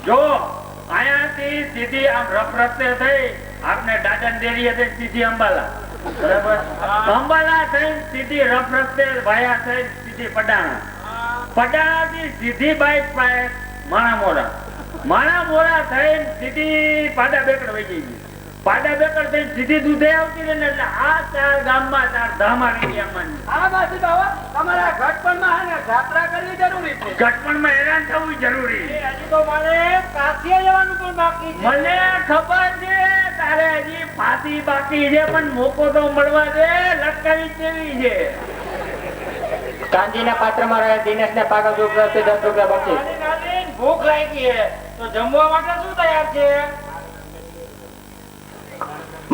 જો અહીંયાથી સીધી આમ રફ રસ્તે થઈ આપને દાદન ડેરી હતી સીધી અંબાલા, બરાબર? અંબાલા થઈ સીધી રફ રસ્તે ભાયા થઈ સીધી પડાણા, પડાણા થી સીધી બાઈક પાસે માણામોરા, માણામોરા થઈ સીધી પાડા બેકડ વહી ગઈ, પાડા બેકડ થઈ સીધી દૂધે આવતી ને એટલે આ 4 ગામમાં 4 ધામ આવી ગયા. આ બાજુ બાબા તમારા ઘટપણમાં ને જાત્રા કરવી જરૂરી છે. ઘટપણમાં હેરાન થવું જરૂરી. હજી તો મને કાશીએ જવાનું પણ બાકી છે. મને ખબર છે તારે હજી ફાંસી બાકી છે પણ મોકો તો મળવા દે. લટકાવી કેવી છે? કાંજીના પાત્રમાં રહે દિનેશને પાક રૂપિયા 10 રૂપિયા બક્ષીસ. ભૂખ લાગી છે તો જમવા માટે શું તૈયાર છે?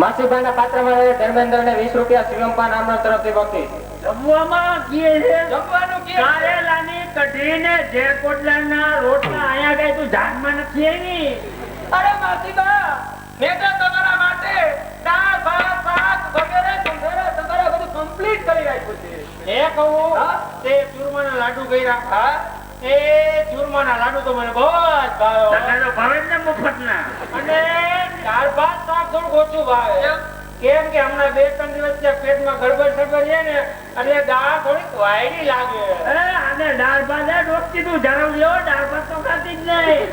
માસીભાઈના પાત્રમાં રહે ધર્મેન્દ્રને 20 રૂપિયા શિવમપાન આમરણ તરફથી બક્ષીસ. જમવામાં કીએ છે જમવાનું કે કારેલાની કઢી ને જેકોટલાના રોટલા. અહીંયા કઈ તું જાનમાં નથી આવી? અરે માસીબા મેં તો તમારા માટે દાળ ભાત શાક વગેરે સંભારા તમારા બધું કમ્પ્લીટ કરી રાખ્યું છે. એ કહું તે ચૂરમાના લાડુ કર્યા. હા એ ચૂરમાના લાડુ તો મને બહુ જ ભાવે. તને તો ભાવે જ ને મફતના. અને દાળ ભાત શાક થોડું ઓછું ભાવે. કેમ કે હમણાં 2-3 દિવસથી પેટમાં ગડબડ સડબડ છે ને એટલે દાળ થોડીક વાયરી લાગે. અને દાળ ભાત ડોકતી તું જરૂર લ્યો, દાળ ભાત તો ખાતી જ નહીં.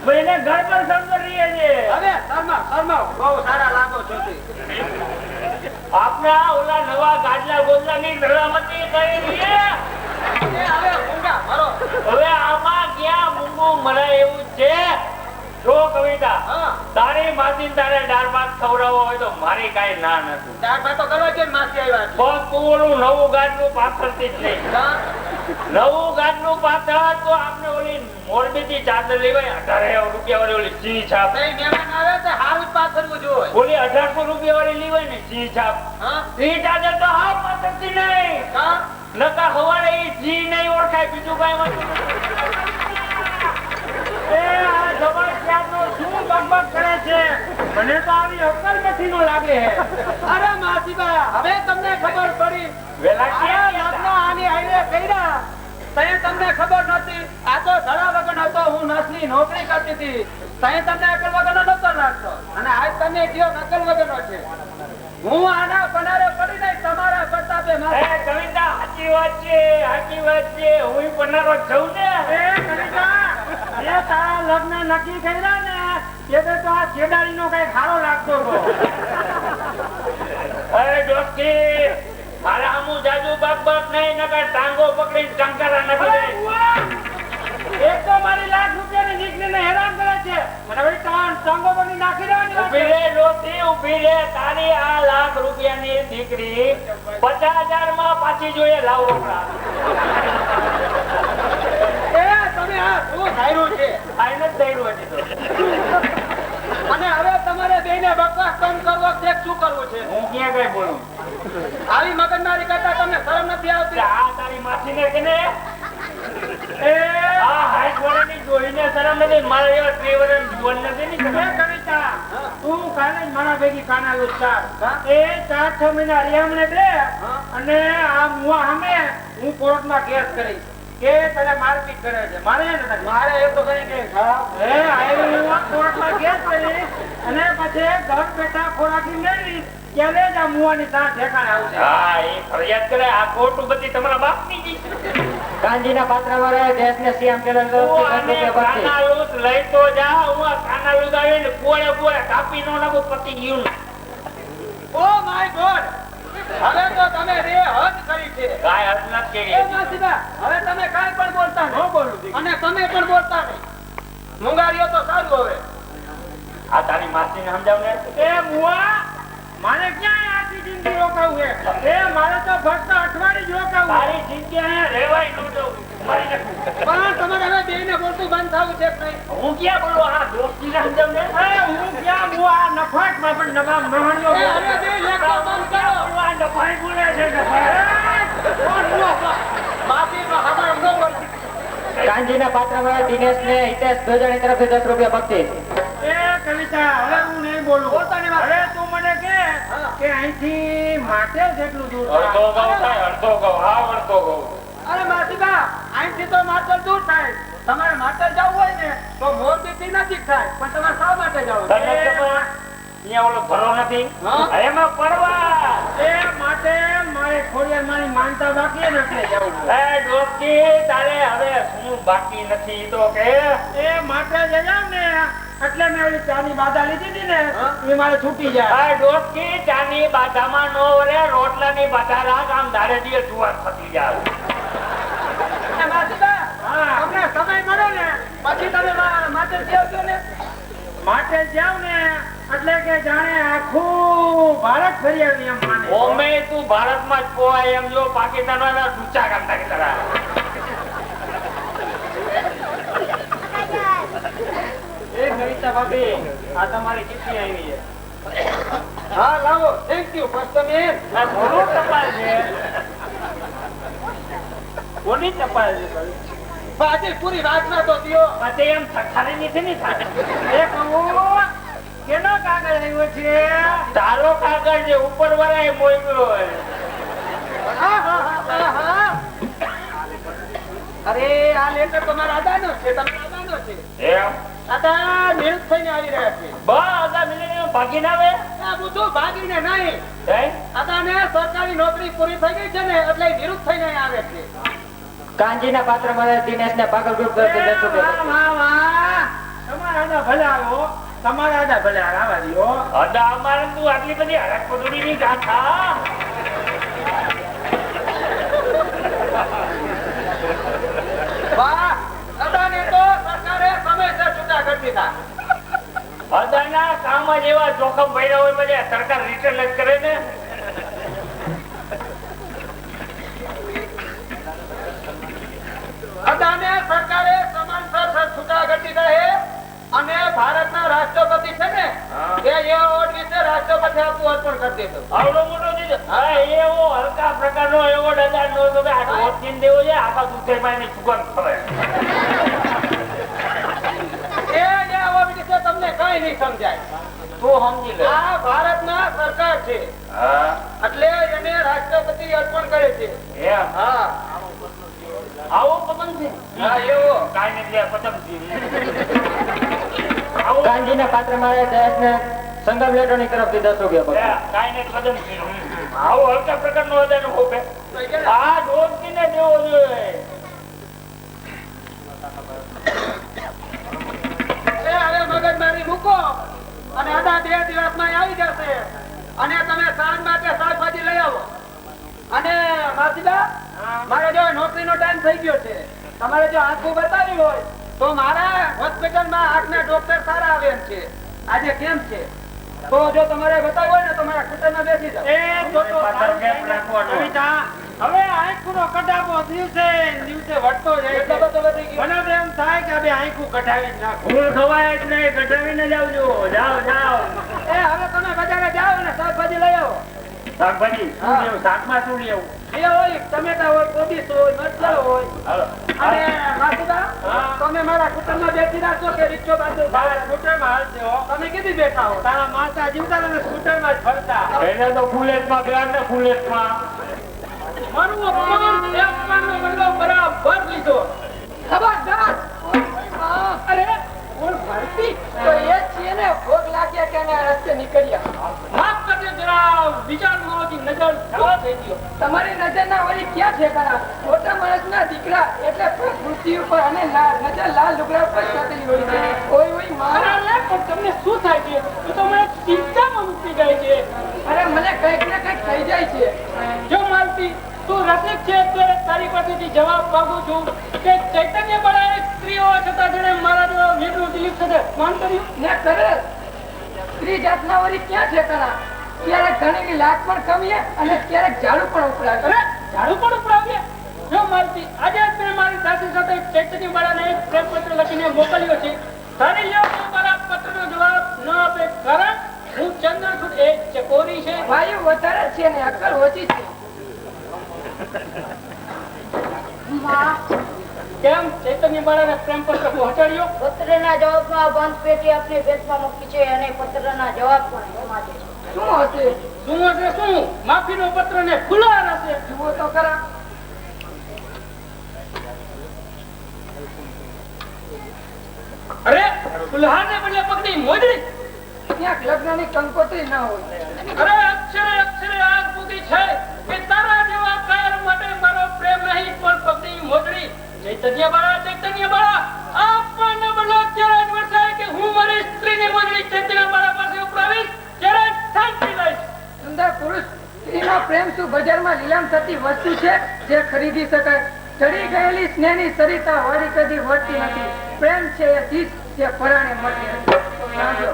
ભાઈને ગડબડ સડબડ રહે છે. હવે શર્મા બહુ સારા લાગો છો તી. આપના ઓલા નવા ગાડલા ગોદલાની સલામતી કરી દઈએ. એ હવે ઊંઘા ભરો. હવે આમાં ક્યાં મૂંગું મરાય એવું છે? જો કવિતા, હા તારી માસી તારે દાળ ભાત ખવડાવવો હોય તો મારી કાંઈ ના નથી. દાળ ભાત તો કરવા છે માસી આવ્યા છે. બસ તું ઓલું નવું ગાડલું પાથરતી જ નહીં. હા? નવું ગાડલું પાથર તો આપણે ઓલી મોરબીથી ચાદર લેવાય 1800 રૂપિયા વાળી ઓલી સિંહ છાપ. કઈ મહેમાન આવે તો હારું જ પાથરવું જોઈએ. ઓલી 1800 રૂપિયા વાળી લેવાય ને સિંહ છાપ. હા એ ચાદર તો હાવ પાથરતી નહીં. હા નકા હવારે ઈ જી નહીં ઓળખાય, બીજું કઈ વસ્તુ નથી. એ આ જબરજસ્તનો શું બકબક કરે છે? મને તો આવી અક્કલ નથી નો લાગે. અરે માસીબા હવે તમને ખબર પડી. વેલા આ ક્યાં લગ્ન આની હારે કર્યા તઈ તમને ખબર નથી. આ તો ધડા વગર હતો, હું નસની નોકરી કરતી હતી. તઈ તમને અકલ વગરનો નતો લાગતો અને આજ તમે કયો અકલ વગરનો છે. હું આના પનારે પડી નહીં તમારા પ્રતાપે. એ કવિતા સાચી વાત છે, સાચી વાત છે. હું પનારો છું ને. એ કવિતા, એ તારા લગ્ન નક્કી કર્યા ને એટલે તો આ છેડાડીનો કઈ ખારો લાગતો હતો. અરે દોસ્તી, મારા આમું જાજુ બક નહીં, નકર ટાંગો પકડીને ટંકારા નથી. એક તો મારી ₹1,00,000 નીકળીને હેરાન કરે છે અને હવે ટાંગો પકડી નાખી દેવાની. ઉભી રે દોસ્તી, ઉભી રે. તારી આ ₹1,00,000 ની દીકરી 50,000 માં પાછી જોઈએ લાવો. એ તમે આ શું ધાર્યું છે? આઈને જ દઈડું હતી તો. અને હવે તમારે બેને બકવાસ બંધ કરવો છે. શું કરવું છે? હું ક્યાં કઈ બોલું? આવી મગજમારી કરતા તમને શરમ નથી આવતી? આ તારી માસીને કે ને એ આ હાઈકોર્ટની જોઈને શરમ નથી. મારા એવા 3 વર્ષ જીવન નથી ની ખબર. કવિતા, તું કાલે જ મારા ભેગી કાનાલું ચાર. એ 4-6 મહિના રેમણે દે અને આ મુવા સામે હું કોર્ટમાં કેસ કરીશ કે તને મારપીટ કરે છે. મારે નથી. મારે એ તો કઈ કે એ આવી હું કોર્ટમાં કેસ કરીશ અને પછી ઘર બેઠા ખોરાકી મેળવીશ ત્યારે જ આ મુવાની સાથ ઠેકાણે આવશે. હા, એ ફરિયાદ કરે. આ ખોટું બધી તમારા બાપની જ છે. કાંજીના પાત્રમાં રહે દેશને સીએમ ચેનલ તરફથી 10 રૂપિયા બક્ષીસ. કાનાલું લઈ તો જા. હું આ કાનાલું આવીને પોળે કાપી નો નાખું પતી ગયું. ઓ માય ગોડ, હવે તો તમે રે હદ કરી છે. કાંઈ હદ નથી એ કરી. માસીબા, હવે તમે કાંઈ પણ બોલતા ન બોલું. અને તમે પણ બોલતા નહીં. મુંગારીઓ તો સારું. હવે આ તારી માસીને સમજાવ ને. એ મુવા, મારે ક્યાં આખી જિંદગી રોકાવું છે? એ મારે તો ફક્ત અઠવાડિયું જ રોકાવું. તારી જિંદગી અહીંયા રહેવાય ન દઉં. મારી નાખું. પણ તમારે હવે બેને બોલતું બંધ થવું છે કે નહીં? હું ક્યાં બોલું? આ દોસ્તીને સમજાવ ને. હું ક્યાં મુવા? આ નફાટમાં પણ નવા મહાણીઓ એ હવે બે લેખો બંધ કરો. આ નફાઈ બોલે છે. માફીમાં ખબર ન પડતી. કાંજીના પાત્રમાં રહે દિનેશને હિતેશ ભોજાણી તરફથી 10 રૂપિયા બક્ષીસ. એ કવિતા, હવે હું નહીં બોલું. પોતાની વાત. હવે તું મને કે અહીંથી માટે જેટલું દૂર અરે માસીબા, અહીંથી તો માતર દૂર થાય. તમારે માતર જવું હોય ને તો મોરબીથી નજીક થાય, પણ તમારે શા માટે જવું? તને ખબર? અહીંયા ઓલો ભરો નથી હા? એમાં પડવા એ માટે મારે ખોડિયાર માની માનતા બાકી ને એટલે જવું છે. એ ડોકી તારે હવે શું બાકી નથી તો કે એ માટે જ જાવ ને એટલે મેં ઓલી ચાની બાધા લીધી હતી ને એ મારે છૂટી જાય. આ ડોકી ચાની બાધામાં નો વરે રોટલાની બાધા રાખ આમ ધારે દીએ જુવાર થતી જાય. એ માસીબા, હા. તમને સમય મળે ને પછી તમે માતર જાવજો ને. માટે જાવ ને એટલે કે જાણે આખું ભારત ફરી આવી એમ માને. ઓમે તું ભારતમાં જ પોવાય એમ જો પાકિસ્તાન વાળા ઊંચા કામતા કે તારા એ કવિતા ભાભી આ તમારી ચિઠ્ઠી આવી છે. હા લાવો, થેન્ક યુ. બસ તમે આ ઘણું ટપાલ છે. કોની ટપાલ છે ભાઈ? આજે પૂરી વાતના તો દ્યો. પછી એમ થખારી નથી ને થાય. એ કહું કેનો કાગળ આવ્યો છે? તારો કાગળ જે ઉપર વરાય મોયલો હોય. આહાહાહા. અરે આ લેટર તો મારા દાદાનો છે, તમારા દાદાનો છે. એમ દાદા નિવૃત્ત થઈને આવી રહ્યા છે. બધા મિલિયન ભાગીને આવે આ બધું ભાગીને નહીં. હે? દાદાને સરકારી નોકરી પૂરી થઈ ગઈ છે ને એટલે નિવૃત્ત થઈને આવે છે. કાંજીના પાત્રમાં દિનેશને પાગલ ગ્રુપ તરફથી 10 રૂપિયા. વાહ વાહ તમારા આદા ભલે આવો, તમારા આદા ભલે આવા દીઓ. અદા અમારે તું આટલી બધી હરક પદુડીની ગાથા વાહ, દાદાને તો સરકારે સમયસર છૂટા કરી દીધા. અદાના કામ જ એવા જોખમ ભર્યા હોય બધે સરકાર રિટર્ન જ કરે ને. અદાને સરકારે સમાનસર છૂટા કરી દીધા છે અને ભારતના રાષ્ટ્રપતિ છે ને હા. એ એવોર્ડ વિશે રાષ્ટ્રપતિ આપવું અર્પણ કરી દીધું. આવડો મોટો દીધો. હા, એવો હલકા પ્રકારનો એવોર્ડ અદા નો તો આ રોજની દેવો છે આખા દુધેમાં એની સુગંધ ખવાય. એ એવોર્ડ વિશે તમને કઈ નહીં સમજાય. તું સમજી લે. આ ભારતના સરકાર છે હા એટલે એને રાષ્ટ્રપતિ અર્પણ કરે છે. એમ હા આવો પતંગ છે. હા એવો કાંઈ નથી આ પતંગ છે. આવો કાંજીના પાત્રમાં દહેશને સંગમ લેટરની તરફથી 10 રૂપિયા. કાંઈ નથી પતંગ છે. આવો હલકા પ્રકારનો અદાનો હોપે આ ડોબકીને દેવો જોઈએ. એ હવે મગજમારી મૂકો અને આધા 2 દિવસમાં આવી જશે અને તમે સાંજ માટે શાકભાજી લઈ આવો. અને માસીબા, મારે જો નોકરીનો ટાઈમ થઈ ગયો છે, તમારે જો આંખું બતાવી હોય તો મારા હોસ્પિટલમાં આંખના ડોક્ટર સારા આવે એમ છે. આજે કેમ છે તો જો તમારે બતાવવું હોય ને તો મારા ખેતરમાં બેસી જાઓ. એ તો પાછળ કેમ રાખવાનો? કવિતા, હવે આંખનો કઢાવો દિવસે ને દિવસે વધતો જાય એટલો છે. બધો વધી ગયો. મને તો એમ થાય કે હવે આંખું કઢાવી જ નાખું. ફૂલ ખવાય જ નહીં, કઢાવીને જ આવજો. જાઓ જાઓ. એ હવે તમે બજારે જાઓ અને શાકભાજી લઈ આવો. શાકભાજી શું હા. લેવું? શાકમાં શું લેવું? એ હોય ટમેટા હોય, કોબીજ હોય, મરચાં હોય. હાલો. અને માસીબા, હા. તમે મારા કુટુંબમાં બેસી રાખશો કે રિક્ષો બાજુ મારા સ્કૂટરમાં હાલશે હો. તમે કીધી બેઠા હો. તારા માતા જીવતા તમે સ્કૂટરમાં જ ફરતા. એને તો ફૂલેટમાં ગયા ને ફૂલેટમાં. મારું અપમાન, એ અપમાનનો બદલો બરાબર લીધો. ખબરદાર. અરે કોણ ભારતી? તો એ જ છીએ ને, ભોગ લાગ્યા કે અમે આ રસ્તે નીકળ્યા. માફ કરજો જરા, વિચાર મારાથી નજર ખરાબ થઈ ગયો. તમારી નજર ના વળી ક્યાં છે ખરા? મોટા માણસના દીકરા એટલે પૃથ્વી ઉપર અને નજર લાલ લુગડા પર ચાતેલી હોય છે. ઓય ઓય મારા લે, પણ તમને શું થાય છે? એ તો મને ચિંતામાં મૂકી જાય છે. અરે મને કંઈક ને કંઈક થઈ જાય છે. જો માલતી તું રસિક છે ત્યારે તારી પાસેથી જવાબ માંગુ છું કે ચૈતન્ય બળાએ સ્ત્રી હોવા છતાં જેને મારા જેવા વીરનું દિલીપ સાથે માન કર્યું ને કરે. સ્ત્રી જાતના વળી ક્યાં છે કરા? ક્યારેક ઘણીની લાખ પણ કમીએ અને ક્યારેક ઝાડુ પણ ઉપડાવે. અરે ઝાડુ પણ ઉપડાવીએ? જો માલતી આજે જ મેં મારી સાસી સાથે ચૈતન્ય બળાને એક પ્રેમપત્ર લખીને મોકલ્યો છે. તારી લ્યો તું મારા પત્રનો જવાબ ન આપે કારણ હું ચંદ્રસૂટ એક ચકોરી છે. વાયુ વધારે છે ને અક્કલ ઓછી છે. કેમ ચૈતન્ય બાળાને પ્રેમ પત્ર પહોંચાડ્યો? પત્રના જવાબમાં બંધ પેટી આપની બેટમાં મૂકી છે અને પત્રના જવાબ પણ એમાં જ છે. શું હશે? શું હશે શું? માફીનો પત્ર ને ખુલ્લા હશે. જુઓ તો ખરા. અરે ફુલહારને બદલે પગની મોજડી. ક્યાંક લગ્નની કંકોત્રી ના હોય. અરે અક્ષરે અક્ષરે આગ પૂરી છે કે તારા જેવા કાયર માટે મારો પ્રેમ નહીં પણ પગની મોજડી. ચૈતન્ય બાળા આપણને બદલો ત્યારે જ વર્તાય કે હું મારી સ્ત્રીની મોજડી ચૈતન્ય બાળા પાસે ઉપરાવીશ ત્યારે શાંતિ લઈશ. સુંદર પુરુષ સ્ત્રીનો પ્રેમ શું બજારમાં લીલામ થતી વસ્તુ છે જે ખરીદી શકાય? ચડી ગયેલી સ્નેહની સરિતા વાળી કદી વળતી નથી. પ્રેમ છે એ ચીજ જે પરાણે મળતી નથી. તો સાંભળો.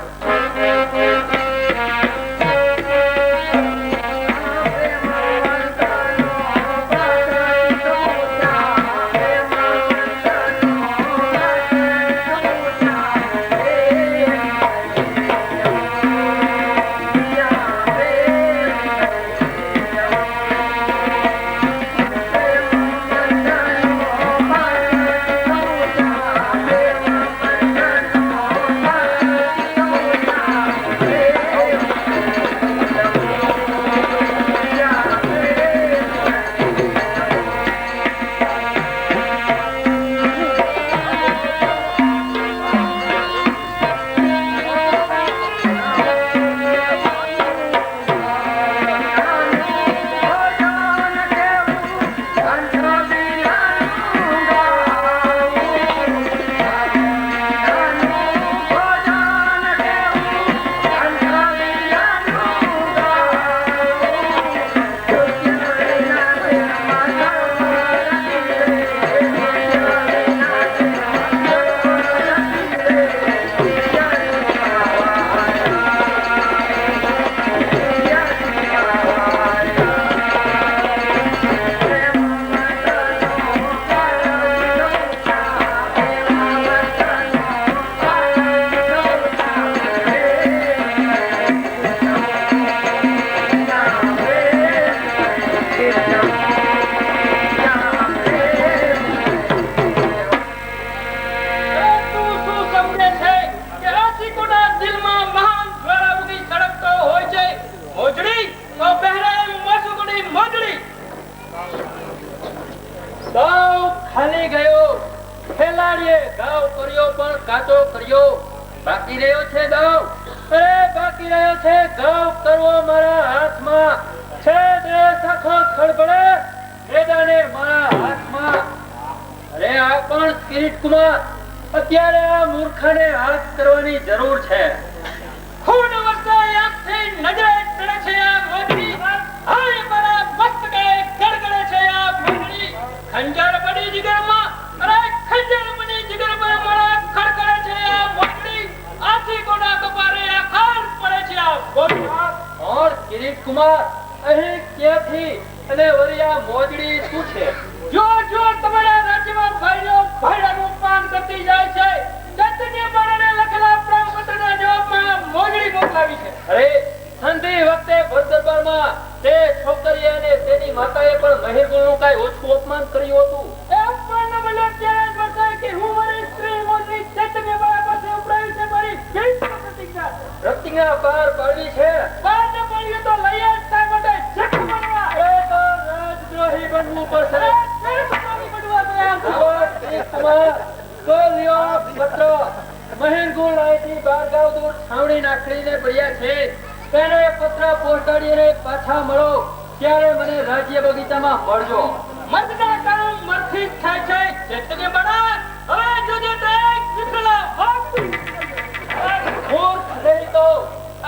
ખાલી ગયો ખેલાડીએ ગાવ કર્યો પણ કાચો કર્યો. બાકી રહ્યો છે ગાવ. અરે બાકી રહ્યો છે ગાવ કરવો મારા હાથમાં છે. દેશ આખો ખળભળે મેદાને મારા હાથમાં. અરે આ પણ કિરીટ કુમાર અત્યારે આ મૂર્ખાને હાથ કરવાની જરૂર છે. ખૂન વરસાય આંખથી નજરે ચડે છે આ મોજડી. હાય મારા મસ્તકે ગડગડે છે આ મોજડી. ખંજર બની જીગરમાં. અરે ખંજર બની જીગરમાં મારા ખડખડે છે આ મોજડી. આથી કોના કપારે આ ખાર પડે છે આ મોજડી. ઓર કિરીટ કુમાર અહીં ક્યાંથી અને વળી આ મોજડી શું છે? જો તમારા રાજ્યમાં ભાઈડાનું પાન કરતી જાય છે. ચૈતન્ય બાળાને લખેલા પ્રેમપત્રના જવાબમાં મોજડી મોકલાવી છે. અરે સંધિ વખતે ભરદરબારમાં તે છોકરી અને તેની માતાએ પણ મહેરગુણનું કાંઈ ઓછું અપમાન કર્યું હતું. એ અપમાનનો બદલો ત્યારે જ વર્તાય કે હું મારી સ્ત્રી મોજડી ચૈતન્ય બાળા પાસે ઉપરાવી છે. મારી પ્રતિજ્ઞા પાર પાડવી છે. પાર ન પાડવી તો લઈ જ થાય માટે જખ બનવા. એ તો રાજદ્રોહી બનવું પડશે. મહેરગુણ અહીંથી 12 ગાંવ દૂર છાવણી નાખીને પડ્યા છે. તેને પત્ર પહોંચાડીને પાછા મળો ત્યારે મને રાજ્ય બગીચામાં મળજો. મર્દના કામ મરથી જ થાય છે. ચૈતન્ય બાળા હવે જોજે તે ચિત્રલા મૂર્ખ નહીં તો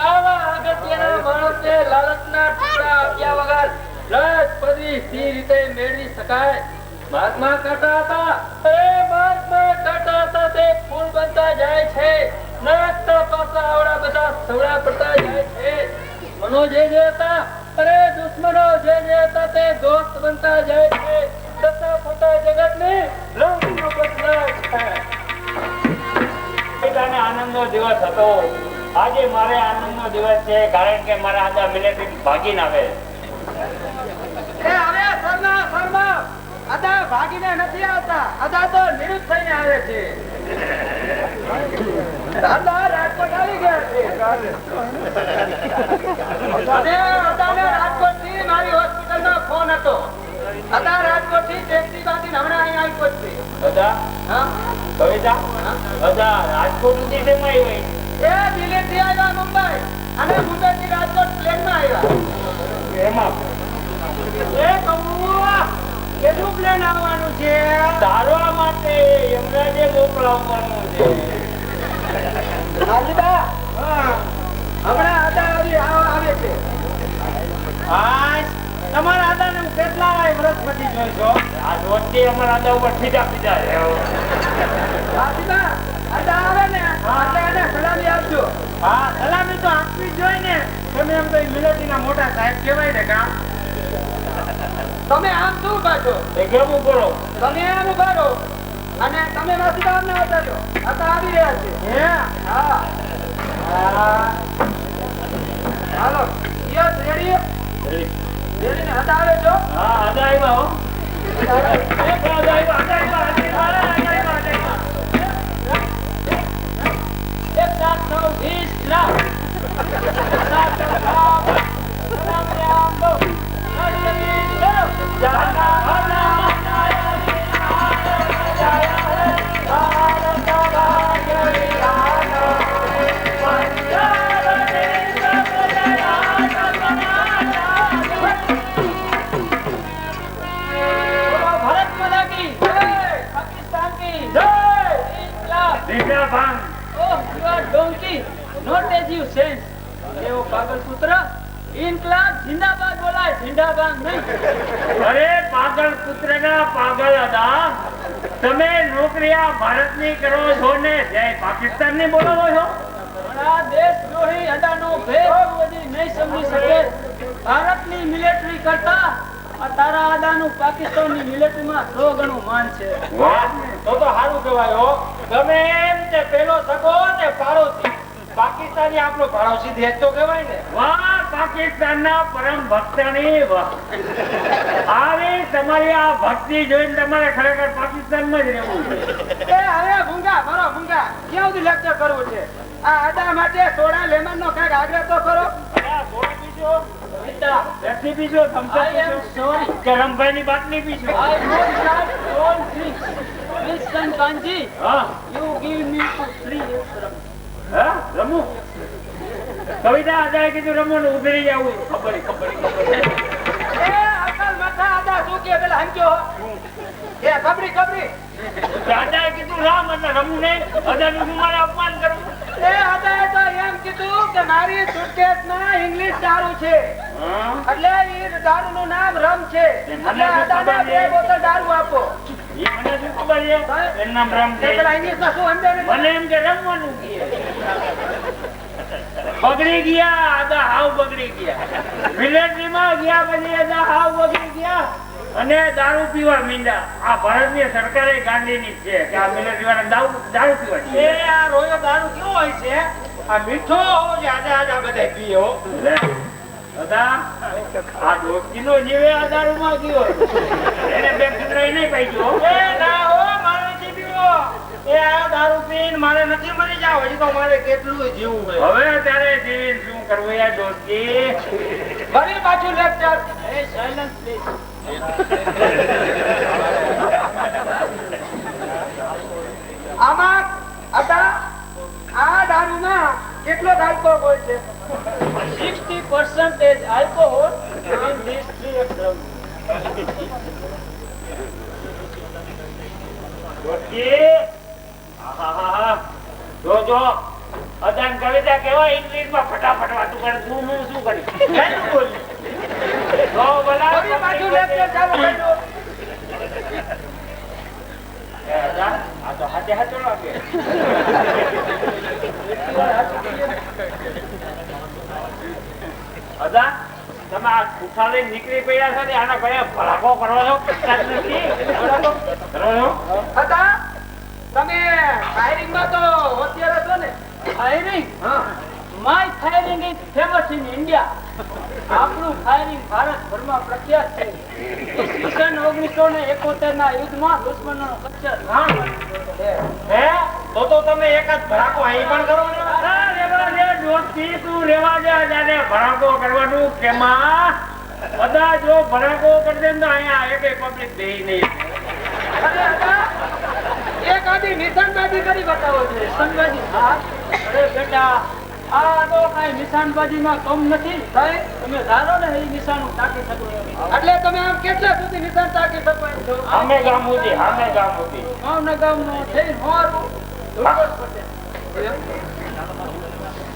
આવા અગત્યના માણસને લાલચના ટુકડા આપ્યા વગર રાજ પદવી સી રીતે મેળવી શકાય? મહાત્મા કહેતા હતા, મહાત્મા કહેતા હતા તે ફૂલ બનતા જાય છે. નરકતા પાસા આવડા બધા સવડા પડતા જાય છે. મનો જે હતા અરે દુશ્મનો જે હતા તે દોસ્ત બનતા જાય છે. તથા પોતા જગતને રંગનો બદલાવ છે. પિતાને આનંદનો દિવસ હતો. આજે મારે આનંદનો દિવસ છે કારણ કે મારા આજા મિલિટરી ભાગીને આવે. અદા ભાગીને નથી આવતા. અદા તો નિરુદ્ધ થઈને આવે છે. દાદા રાજકોટ આવી ગયા છે. અદાને રાજકોટથી મારી હોસ્પિટલમાં ફોન હતો. અદા રાજકોટથી ટેક્સી બાંધીને હમણાં અહીં આવી પહોંચશે. દાદા હા કવિતા બધા રાજકોટ સુધી શેમાં આવી? એ દિલ્હીથી આવ્યા મુંબઈ અને મુંબઈથી રાજકોટ પ્લેનમાં આવ્યા. એમાં એ કમુઆ કેટલું પ્લેન આવવાનું છે? તારવા માટે યમરાજે મોકલાવવાનું છે. હાજીબા હમણાં આવે છે. તમારા આદાને હું કેટલા વર્ષ પછી જોઈ છો? આ રોજથી અમારા આદા ઉપર સીધા સીધા હાજીબા આદા આવે ને એટલે એને સલામી આપજો. હા સલામી તો આપવી જ જોઈએ ને. તમે એમ તો મિલિટરીના મોટા સાહેબ કહેવાય ને કામ. તમે આમ શું પાછો? એ કેવું કરો? તમે આમ ઉભા રહો અને તમે નાસીબા અમને વધાર્યો. આદા આવી રહ્યા છે. હે હા હાલો યસ રેડી રેડી ને આદા આવે છો? હા આદા આવ્યા હો. આદા આવ્યા. એક lakh 20 lakh. Not as you sense. એવો પાગલ પુત્ર ઇન્કલાબ જિંદાબાદ બોલાય જિંદાબાદ નહીં. અરે પાગલ પુત્ર ના પાગલ અદા, તમે નોકરીયા ભારતની કરો છો ને જય પાકિસ્તાન ની બોલાવો છો? આ દેશદ્રોહી અદાનો ભેદ બધી નહીં સમજી શકે. ભારતની મિલિટરી કરતા આ તારા અદાનું પાકિસ્તાનની મિલિટરીમાં 100 ગણું માન છે. તો સારું કહેવાય હો. ગમે એમ તે પેલો સગો ને પાડોશી પાકિસ્તાની આપણો પાડોશી દેશ તો કહેવાય ને. વાહ પાકિસ્તાનના પરમ ભક્તની વાહ. આવી તમારી આ ભક્તિ જોઈને તમારે ખરેખર પાકિસ્તાનમાં જ રહેવું છે. એ હવે ભૂંગા ભરો ભૂંગા ક્યાં સુધી લેક્ચર કરવું છે? આ અદા માટે સોડા લેમન નો કઈક આગ્રહ તો કરો. સોડા પીશો? પેપ્સી પીશો? થમ્સ અપ પીશો? કે રમભાઈની બાટલી પીશો? I won't start all drinks. Listen, Kanji. હા You give me to 3 extra. હા રમુ. કવિતા આદાએ કીધું રમો ને ઉભી રહી જવું. ખબર ખબર. એ અકલ માથા અદા શું કે પેલા હંજો? એ ખબરી ખબરી. આદાએ કીધું રામ એટલે રમવું નહીં. અદાનું શું મારે અપમાન કરવું? એ અદાએ તો એમ કીધું કે મારી સુટકેસમાં ઇંગ્લિશ દારૂ છે. એટલે એ દારૂનું નામ રમ છે. એટલે અદાને 2 બોતલ દારૂ આપો. એ મને શું ખબર છે? એનું નામ રામ છે. પેલા ઇંગ્લિશમાં શું સમજે ને? મને એમ કે રમવાનું કહે. બગડી ગયા આદા, હાવ બગડી ગયા. મિલિટરીમાં ગયા પછી આદા હાવ બગડી ગયા અને દારૂ પીવા મીંડા. આ ભારતની સરકારે ગાંધીની છે કે આ મિલિટરી વાળા દારૂ પીવા છે. એ આ રોયો દારૂ કેવો હોય છે? આ મીઠો હોવો જોઈએ. આદા આદા બધા પીએ હો. દાદા આ દોસ્તીનો જીવે આ દારૂમાં ગયો. એને બે કુતરા નહીં પાડ્યો. એ ના હો મારે નથી પીવો. એ આ દારૂ પીને મારે નથી મરી જાવ. હજી તો મારે કેટલું જીવવું છે. હવે ત્યારે જીવીને શું કરવું યાર દોસ્તી? ફરી પાછું લેક્ચર. A silence please. આમાં આ દારૂમાં કેટલો આલ્કોહોલ હોય છે? 60% alcohol in these 3 grams. જો અદાન કવિતા કેવાય ઇંગ્લિશમાં ફટાફટ વાતું કરે. તું હું શું કરી ફરી પાછું લેક્ચર ચાલુ કરજો. આ તો હાથે હાથો લાગે. અદા તમે આ ઉઠા લઈને નીકળી પડ્યા છો ને આના કયા ભડાકો કરો છો? હતા તમે ફાયરિંગમાં તો હોશિયાર છો ને? Firing? My firing is famous in India. આપણું ફાયરિંગ ભારતભરમાં પ્રખ્યાત છે. ઈસવીસન 1971 ના યુદ્ધમાં દુશ્મનોનો કચ્છર હે તો તમે એક જ ભડાકો અહીં પણ કરો છો? રેવા દે દોસ્તી, તું રેવા દે. જાને ભડાકો કરવાનું કેમાં બધા જો ભડાકો કરી દે તો અહીંયા એક પબ્લિક દે નહીં. એક આદી નિશાનબાજી કરી બતાવો છે. નિશાનબાજી? હા. અરે બેટા, આ તો કઈ નિશાનબાજીમાં કમ નથી. તમે ધારો ને એ નિશાન તાકી શકો એમ. એટલે તમે આમ કેટલા સુધી નિશાન તાકી શકો એમ છો? અમે ગામ સુધી ગામના ગામનો થઈને હોરું ધોળકોટ પટે.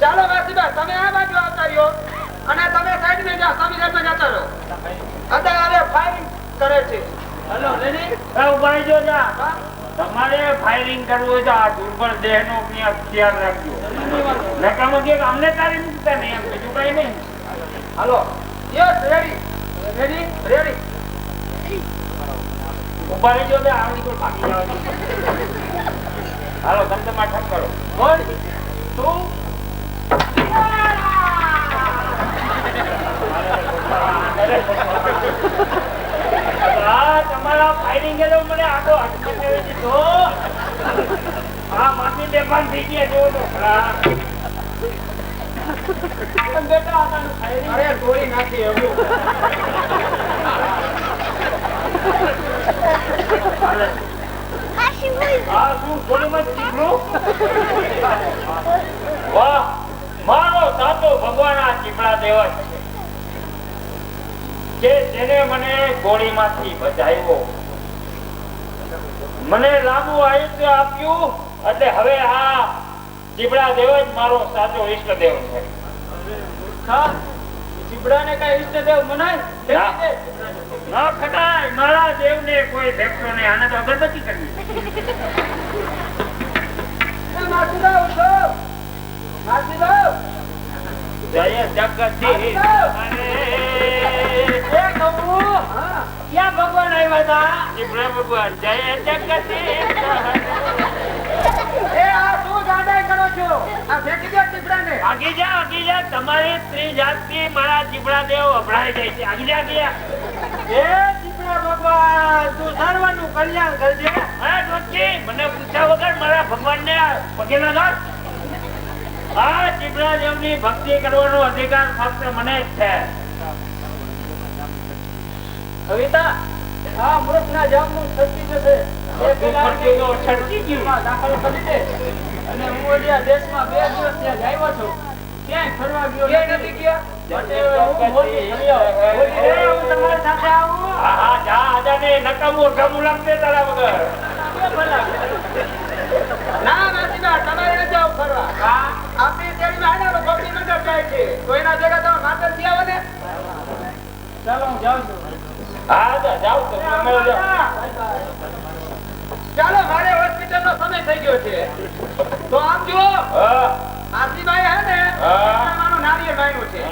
ચાલો વાસીબા, તમે આ બાજુ આવતા રહ્યો અને તમે સાઈડ માં જાઓ, સમીરમાં જતા રહો. અત્યારે ફાયરિંગ કરે છે. Hello ready? ઉભાઈ જો જા. તમારે ફાયરિંગ કરવું હોય તો આ દુર્બળ દેહ નો ખ્યાલ રાખજો. નકામો કે અમને તારી મૂકતા નહીં, એમ બીજું કઈ નહીં. હાલો યસ રેડી રેડી રેડી. ઉભા રહેજો તો આવડી કોઈ ભાગી જવાની. હાલો તમે તમારે ઠપ કરો. 1 2 તમારા ફાયરિંગ એ મને આખો હાથ પકડી દીધો. આ માથે બેભાન થઈ ગયા જો તો ખરા. બેટા આનું ફાયરિંગ અરે ગોળી નાખી એવું. આ શું ગોળીમાં ચીકણું? વાહ, મારો સાચો ભગવાન આ ચીપડા દેવ છે કે જેને મને ગોળીમાંથી બચાવ્યો, મને લાંબુ આયુષ્ય આપ્યું. એટલે હવે આ ચીપડા દેવ જ મારો સાચો ઈષ્ટદેવ છે. ચીપડાને કઈ ઈષ્ટદેવ મનાય? ના ખટાય, મારા દેવને કોઈ ભેટતો નહીં. આને તો અગરબત્તી કરવી. જય જગદીશ. ક્યાં ભગવાન આવ્યા હતા? ચીપડા ભગવાન. જય જગદીશ. આગી જા. તમારી સ્ત્રી જાતથી મારા ચીપડા દેવ અભડાઈ જાય છે. આગી જા. એ ચીપડા ભગવાન, તું સર્વનું કલ્યાણ કરજે. હા ડોચી, મને પૂછ્યા વગર મારા ભગવાનને પગે લગાડ. આ ચીપડા દેવની ભક્તિ કરવાનો અધિકાર ફક્ત મને જ છે. કવિતા, આ મૃતના જામનું છટકી જશે. એ પેલા છટકી ગયું. દાખલ કરી દે. અને હું ઓલિયા દેશમાં 2 દિવસ ત્યાં આવ્યો છું. ક્યાંય ફરવા ગયો નથી ગયા. હું મોટી હું તમારી સાથે આવું. હા જા આજાને નકામું ઠામું લાગશે તારા વગર. ના નાસીબા, તમારે ન જાવ ફરવા. આપણી શેરીમાં આનાનો ગોપી મંડળ જાય છે. તો એના ભેગા તમે માતર થી આવો ને. ચાલો હું જાઉં છું. હા જાઓ તો તમે ચાલો, મારે હોસ્પિટલ નો સમય થઈ ગયો છે. તો આમ જુઓ, આસીભાઈ હે ને મારું નારિયેળ વાયનું છે.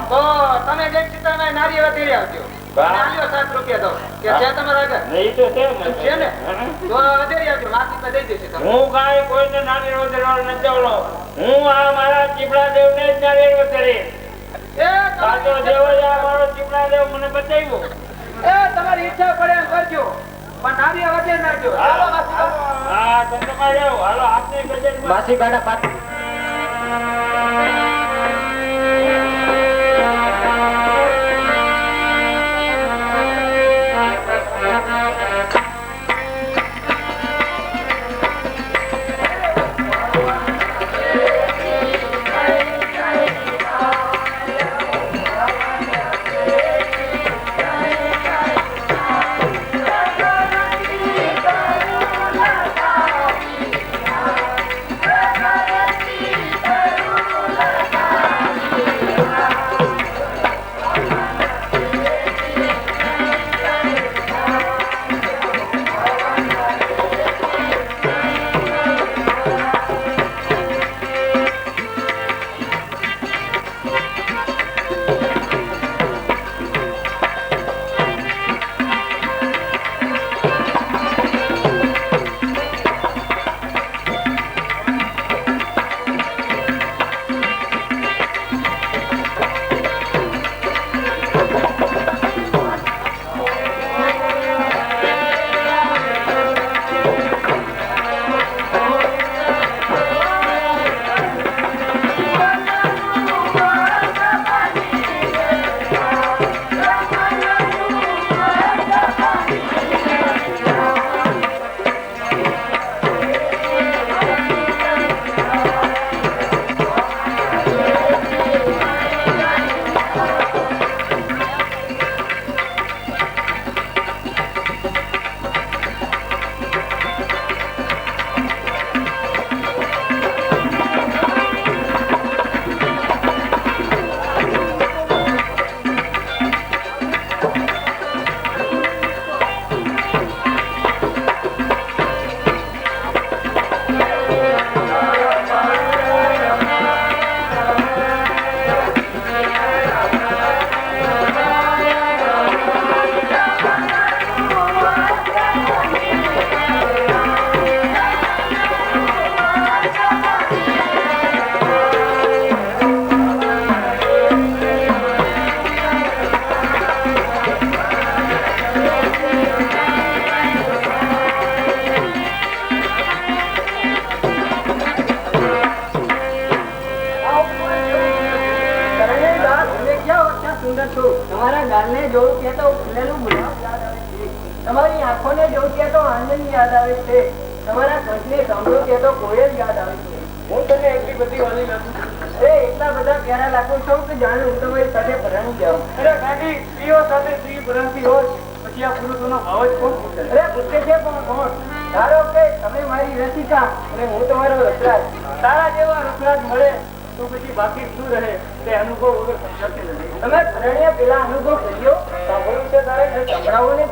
તો તમે જે ચિત્રમાં નારિયેળ તેરી આવજો. નારિયેળ 7 રૂપિયા દો કે છે તમારા આગળ નહીં તો છે ને. તો વધેરી આવજો, માસી પર દઈ દેશે તમે. હું કાંઈ કોઈને નારિયેળ વધારવા નથી જવાનો. હું આ મારા ચીપડા દેવને જ નારિયેળ વધારી. એ સાચો દેવ જ આ મારો ચીપડા દેવ મને બચાવ્યો. તમારી ઈચ્છા પડે એમ કરજો, પણ નારિયેળ વધે નાખજો. ચાલો માસી. હા તો તમારે હાલો આપની બજેટમાં માસી ગાડા પાછી. Thank you. તમારા ગાલને જોઉં કે તો ફૂલેલું ગુલાબ યાદ આવે છે. તમારી આંખોને જોઉં કે તો આનંદ યાદ આવે છે. તમારા કંઠને સાંભળું કે તો કોયલ યાદ આવે છે. હું તને એટલી બધી વાલી લાગુ છું. અરે એટલા બધા પ્યારા લાગુ છો કે જાણે હું તમારી સાથે ભરાણી જાઉં. અરે કાકી સ્ત્રીઓ સાથે સ્ત્રી ભરાતી હોય પછી આ પુરુષોનો ભાવ જ કોણ પૂછે? અરે પૂછે છે પણ કોણ? ધારો કે તમે મારી રસિકા અને હું તમારો રસરાજ. તારા જેવા રસરાજ મળે તો પછી બાકી શું રહે તે અનુભવ વગર સમજાતી નથી. તમે ભરણીએ પેલા અનુભવ કર્યો સાંભળ્યું છે તારે સંભળાવો ને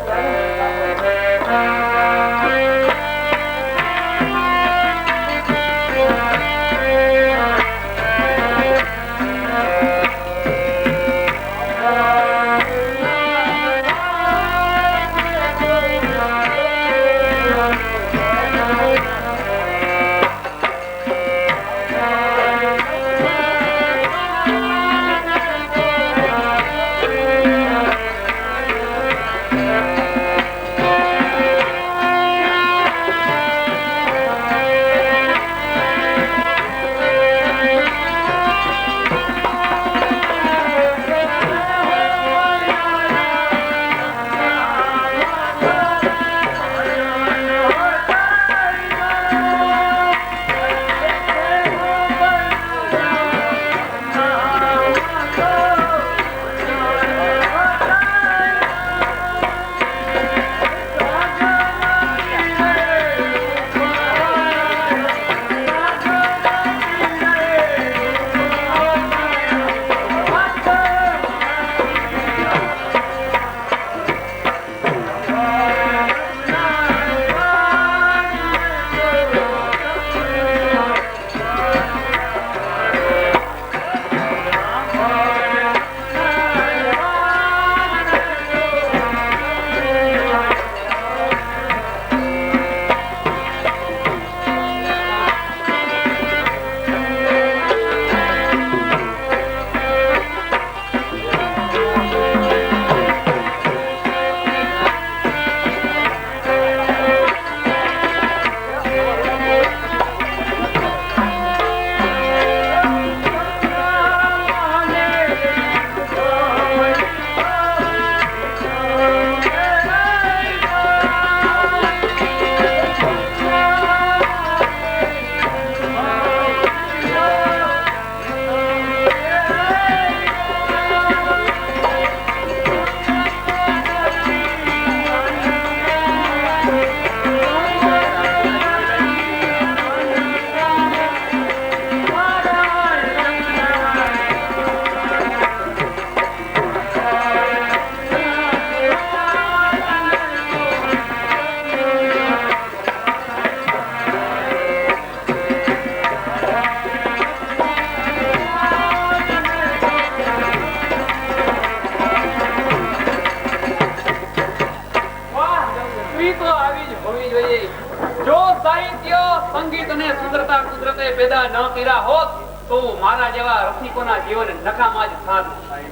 પેદા ન કર્યા હોત તો મારા જેવા રસિકોના જીવન નકામા જ થાત.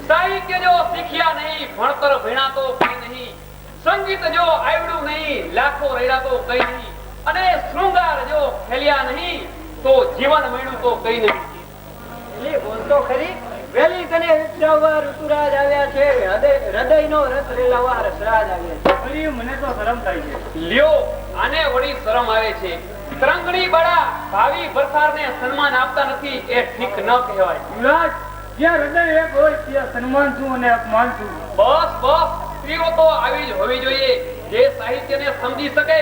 સાહિત્ય જો શીખ્યા નહીં, ભણતર ભણ્યા તો કઈ નહીં, સંગીત જો આવડ્યું નહીં, લાખો રેડા તો કઈ નહીં, અને શૃંગાર જો ખેલ્યા નહીં તો જીવન મળ્યું તો કઈ નહીં. એટલે બોલતો ખરી વેલી કને વિચારવા ઋતુરાજ આવ્યા છે, હૃદયનો રસ રેલાવા રસરાજ આવ્યા છે. મને તો શરમ થાય છે. લ્યો આને વળી શરમ આવે છે. ત્રંગણી બળા ભાવિ ભરખારને સન્માન આપતા નથી એ ઠીક ન કહેવાય. યુવરાજ, જ્યાં હૃદય એક હોય ત્યાં સન્માન છું અને અપમાન છું. બસ બસ, સ્ત્રીઓ તો આવી જ હોવી જોઈએ જે સાહિત્યને સમજી શકે,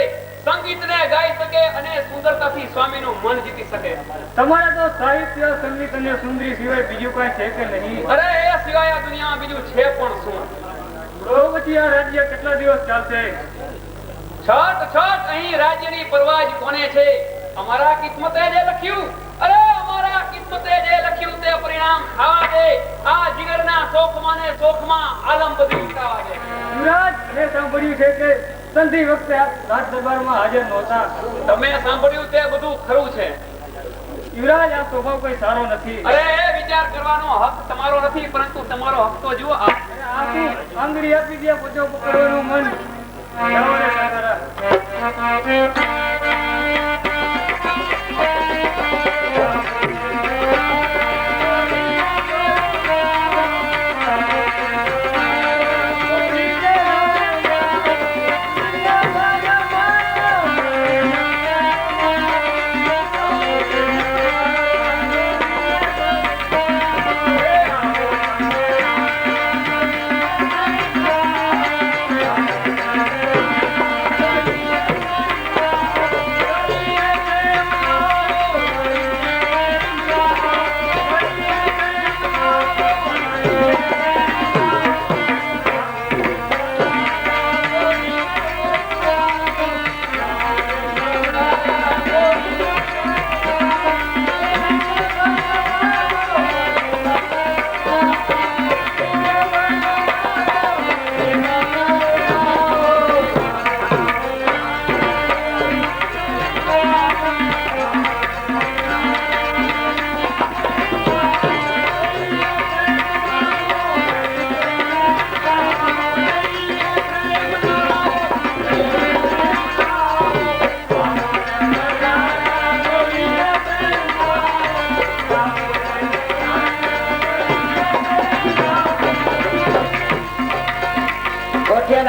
સંગીતને ગાઈ શકે અને સુંદરતાથી સ્વામીનું મન જીતી શકે. તમારે તો સાહિત્ય, સંગીત અને સુંદરી સિવાય બીજું કઈ છે કે નહીં? અરે એ સિવાય આ દુનિયામાં બીજું છે પણ શું? તો પછી આ રાજ્ય કેટલા દિવસ ચાલશે? છઠ છઠ અહીં રાજ્યની પરવાજ કોને છે? અમારા કિસ્મતે જે લખ્યું, અરે અમારા કિસ્મતે જે લખ્યું તે પરિણામ ખાવા દે. આ જીગરના શોખમાં ને શોખમાં આલમ બધી ઉઠાવા દે. યુવરાજ, મેં સાંભળ્યું છે કે સંધિ વખતે આપ રાજ દરબારમાં હાજર નહોતા. તમે સાંભળ્યું તે બધું ખરું છે. યુવરાજ, આ સ્વભાવ કોઈ સારો નથી. અરે એ વિચાર કરવાનો હક તમારો નથી, પરંતુ તમારો હક તો જુઓ. આંગળી આપી દે પોચો પકડવાનું મન. જાઓ રે કાકારા.